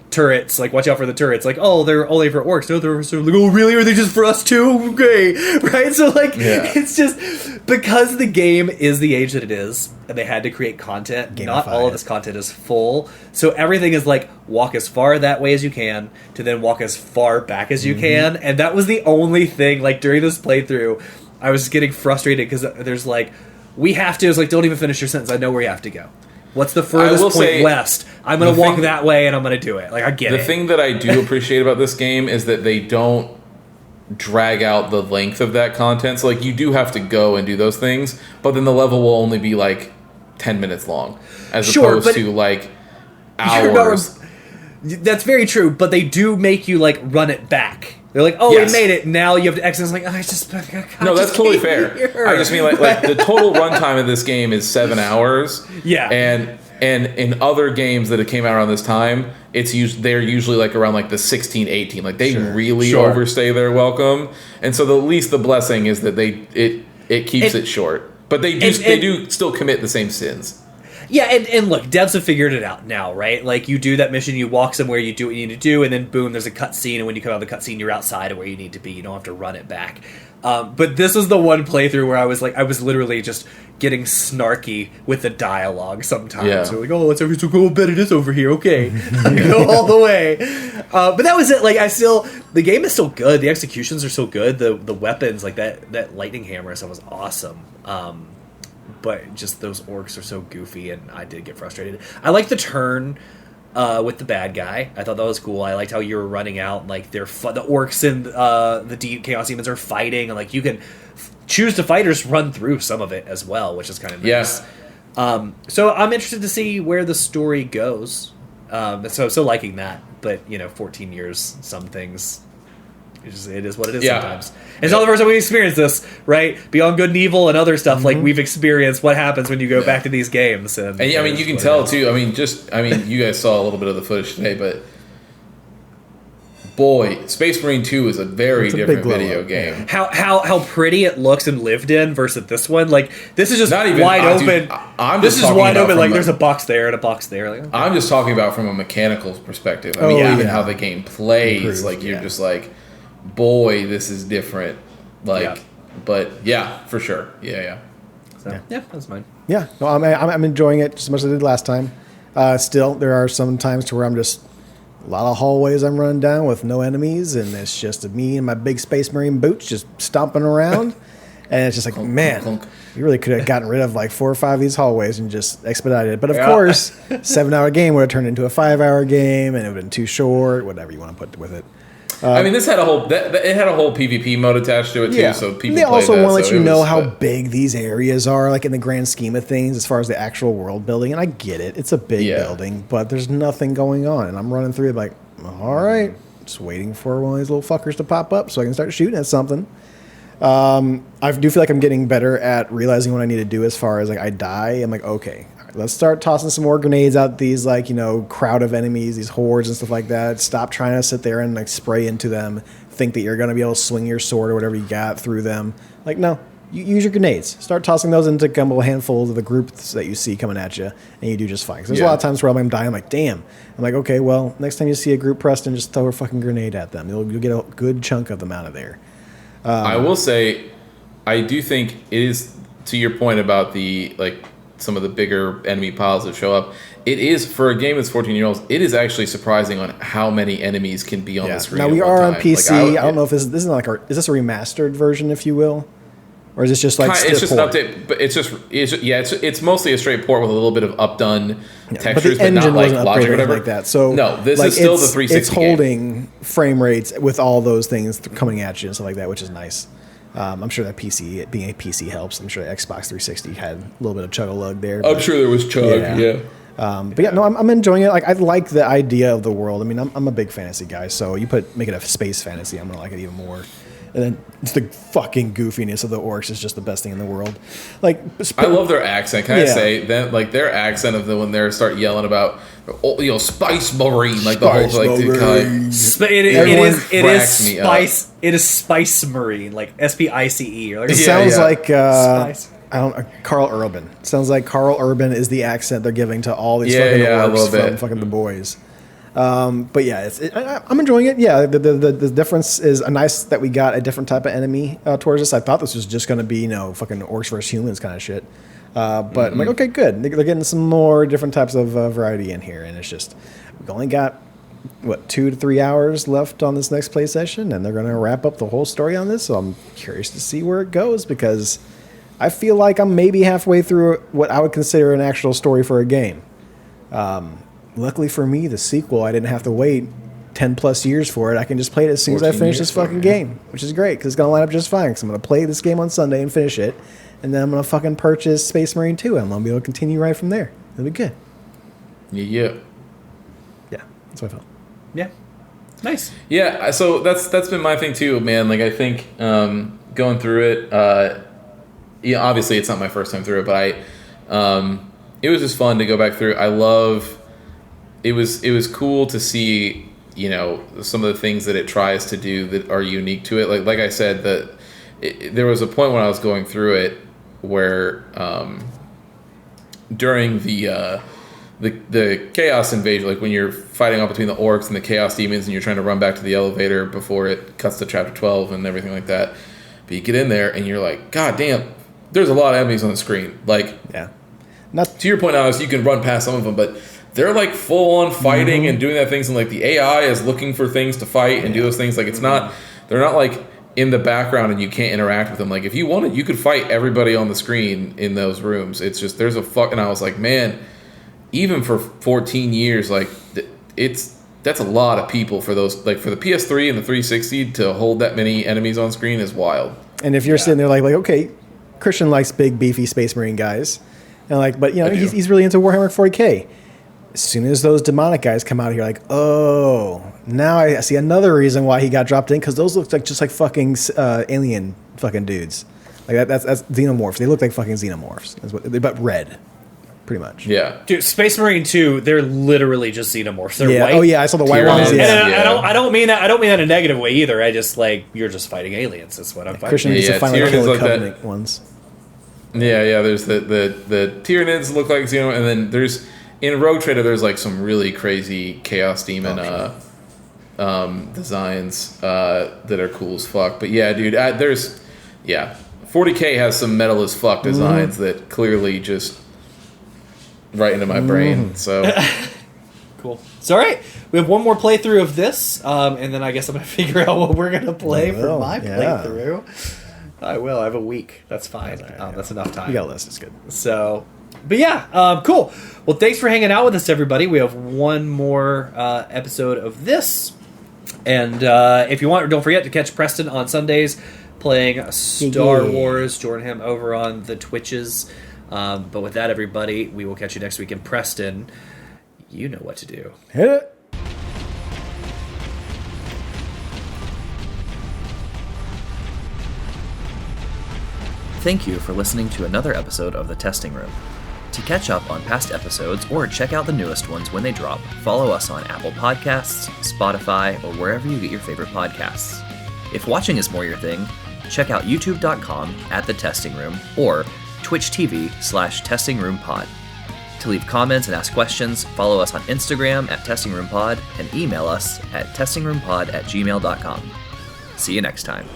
turrets, like, watch out for the turrets. Like, oh, they're only for orcs. No, they're like, oh, really? Are they just for us too? Okay, right? So like, it's just because the game is the age that it is, and they had to create content. Not all of this content is full, so everything is like walk as far that way as you can to then walk as far back as you can, and that was the only thing. Like during this playthrough, I was getting frustrated because there's like, we have to. It's like, don't even finish your sentence. I know where you have to go. What's the furthest point west? I'm going to walk that way, and I'm going to do it. Like, I get it. The thing that I do appreciate about this game is that they don't drag out the length of that content. So, like, you do have to go and do those things, but then the level will only be, like, 10 minutes long, as opposed to, like, hours. That's very true, but they do make you, like, run it back. They're like, oh, we made it. Now you have to exit. It's like, oh, that's totally fair. Here. I just mean like the total runtime of this game is 7 hours. Yeah. And in other games that came out around this time, they're usually like around like the 16, 18. Like they really overstay their welcome. And so at least the blessing is that it keeps it short. But they do still commit the same sins. Yeah, and look, devs have figured it out now, right? Like, you do that mission, you walk somewhere, you do what you need to do, and then boom, there's a cutscene, and when you come out of the cutscene, you're outside of where you need to be. You don't have to run it back. But this was the one playthrough where I was literally just getting snarky with the dialogue sometimes. Yeah. So like, oh, it's so cool, bet it is over here, okay. Go all the way. But that was it. Like, the game is still good. The executions are so good. The weapons, like that lightning hammer stuff was awesome. But just those orcs are so goofy, and I did get frustrated. I like the turn with the bad guy. I thought that was cool. I liked how you were running out, and, like, the orcs and the Chaos Demons are fighting, and like you can choose to fight or just run through some of it as well, which is kind of nice. Yeah. So I'm interested to see where the story goes. So liking that, but 14 years, some things. It is what it is sometimes. And it's not the first time we experienced this, right? Beyond Good and Evil and other stuff, like we've experienced what happens when you go back to these games. And I mean, you can tell too. I mean, you guys saw a little bit of the footage today, but boy, Space Marine 2 is a very different video game. How pretty it looks and lived in versus this one. Like, this is just not even wide open. This is wide open. Like, there's a box there and a box there. Like, okay. I'm just talking about from a mechanical perspective. I mean, even how the game plays. Improved, like, you're just like, boy, this is different. Like, but yeah, for sure. Yeah. So, yeah, that's mine. Yeah, no, I'm enjoying it just as much as I did last time. Still, there are some times to where I'm just a lot of hallways I'm running down with no enemies, and it's just me and my big Space Marine boots just stomping around, and it's just like, man, You really could have gotten rid of like 4 or 5 of these hallways and just expedited it. But of Yeah. course, 7-hour game would have turned into a 5-hour game, and it would have been too short. Whatever you want to put with it. I mean, this had a whole it had a whole PvP mode attached to it too, so people they played also that, want to let so you it know was- how big these areas are, like in the grand scheme of things, as far as the actual world building. And I get it; it's a big Yeah. building, but there's nothing going on. And I'm running through it like, all right, just waiting for one of these little fuckers to pop up so I can start shooting at something. I do feel like I'm getting better at realizing what I need to do as far as like I die. I'm like, okay, all right, let's start tossing some more grenades out these like, crowd of enemies, these hordes and stuff like that. Stop trying to sit there and like spray into them, think that you're going to be able to swing your sword or whatever you got through them. Like, no, you use your grenades. Start tossing those into a couple handfuls of the groups that you see coming at you, and you do just fine. 'Cause there's a lot of times where I'm dying, I'm like, damn. I'm like, okay, well, next time you see a group, Preston, just throw a fucking grenade at them. You'll get a good chunk of them out of there. I will say, I do think it is, to your point about the like some of the bigger enemy piles that show up. It is, for a game that's 14-year-olds, it is actually surprising on how many enemies can be on the screen. Now at we one are on time. PC. Like, I don't know if this is like is this a remastered version, if you will, or is this just like it's just an port? update, but it's mostly a straight port with a little bit of updone textures, but the but not engine like wasn't logic or upgraded whatever. like that. So no, this like, is still the it's 360. It's holding frame rates with all those things coming at you and stuff like that, which is nice. I'm sure that PC, it being a PC, helps. I'm sure Xbox 360 had a little bit of chug-a-lug there. I'm but- sure there was chug. Yeah. But yeah, no, I'm enjoying it. Like, I like the idea of the world. I mean, I'm a big fantasy guy, so make it a space fantasy, I'm gonna like it even more. And then just the fucking goofiness of the orcs is just the best thing in the world. Like, I love their accent. Can I Yeah. say that? Like their accent of when they start yelling about, Spice Marine, like the whole Spice like the Marine. It cracks is me up. spice. It is Spice Marine, like SPICE. Or like, It Yeah, sounds yeah. like Spice. Carl Urban. It sounds like Carl Urban is the accent they're giving to all these Yeah, fucking yeah, a orcs little from bit. fucking the boys. But yeah, I'm enjoying it. Yeah, the difference is nice that we got a different type of enemy towards us. I thought this was just going to be fucking orcs versus humans kind of shit. But I'm like, okay, good. They're getting some more different types of variety in here, and it's just we've only got 2 to 3 hours left on this next play session, and they're going to wrap up the whole story on this. So I'm curious to see where it goes because I feel like I'm maybe halfway through what I would consider an actual story for a game. Luckily for me, the sequel, I didn't have to wait 10 plus years for it. I can just play it as soon as I 14 finish years this for it, fucking yeah. game, which is great because it's going to line up just fine. Because I'm going to play this game on Sunday and finish it. And then I'm going to fucking purchase Space Marine 2 and I'm going to be able to continue right from there. It'll be good. Yeah. Yeah, that's what I felt. Yeah, nice. Yeah, so that's been my thing too, man. Like I think going through it, obviously it's not my first time through it, but it was just fun to go back through. I love. It was cool to see some of the things that it tries to do that are unique to it. Like I said, there was a point when I was going through it where during the chaos invasion, like when you're fighting off between the orcs and the chaos demons and you're trying to run back to the elevator before it cuts to chapter 12 and everything like that, but you get in there and you're like, god damn, there's a lot of enemies on the screen. Like, Yeah. Not to your point, Alex, you can run past some of them, but they're like full on fighting and doing that things, and like the AI is looking for things to fight and do those things. Like they're not like in the background and you can't interact with them. Like if you wanted, you could fight everybody on the screen in those rooms. It's just and I was like, man, even for 14 years, like that's a lot of people for those. Like for the PS3 and the 360 to hold that many enemies on screen is wild. And if you're sitting there like okay, Christian likes big beefy Space Marine guys, and but he's really into Warhammer 40K. As soon as those demonic guys come out here, like, oh, now I see another reason why he got dropped in because those look like just like fucking alien fucking dudes. Like that's xenomorphs. They look like fucking xenomorphs, but red, pretty much. Yeah. Dude, Space Marine 2, they're literally just xenomorphs. They're Yeah. white. Oh yeah, I saw the white Tyranid. ones. And Yeah. Yeah. I don't mean that. I don't mean that in a negative way either. I just you're just fighting aliens. That's what I'm fighting. Christian needs Yeah, to finally Tyranids kill the like that. Covenant ones. Yeah. There's the Tyranids look like Xeno, and then there's in Rogue Trader there's like some really crazy Chaos Demon designs that are cool as fuck. But yeah, dude, 40K has some metal as fuck designs that clearly just right into my brain. So Cool. So, all right. We have one more playthrough of this, and then I guess I'm going to figure out what we're going to play for Well, my yeah. playthrough. I will. I have a week. That's fine. That's all right, That's enough time. You got a list. It's good. So, but yeah, cool. Well, thanks for hanging out with us, everybody. We have one more episode of this. And if you want, don't forget to catch Preston on Sundays playing Star Wars. Join him over on the Twitches. But with that, everybody, we will catch you next week. And Preston, you know what to do. Hit it. Thank you for listening to another episode of The Testing Room. To catch up on past episodes or check out the newest ones when they drop, follow us on Apple Podcasts, Spotify, or wherever you get your favorite podcasts. If watching is more your thing, check out youtube.com/thetestingroom or Twitch TV/testingroompod. To leave comments and ask questions, follow us on Instagram @testingroompod and email us at testingroompod@gmail.com. See you next time.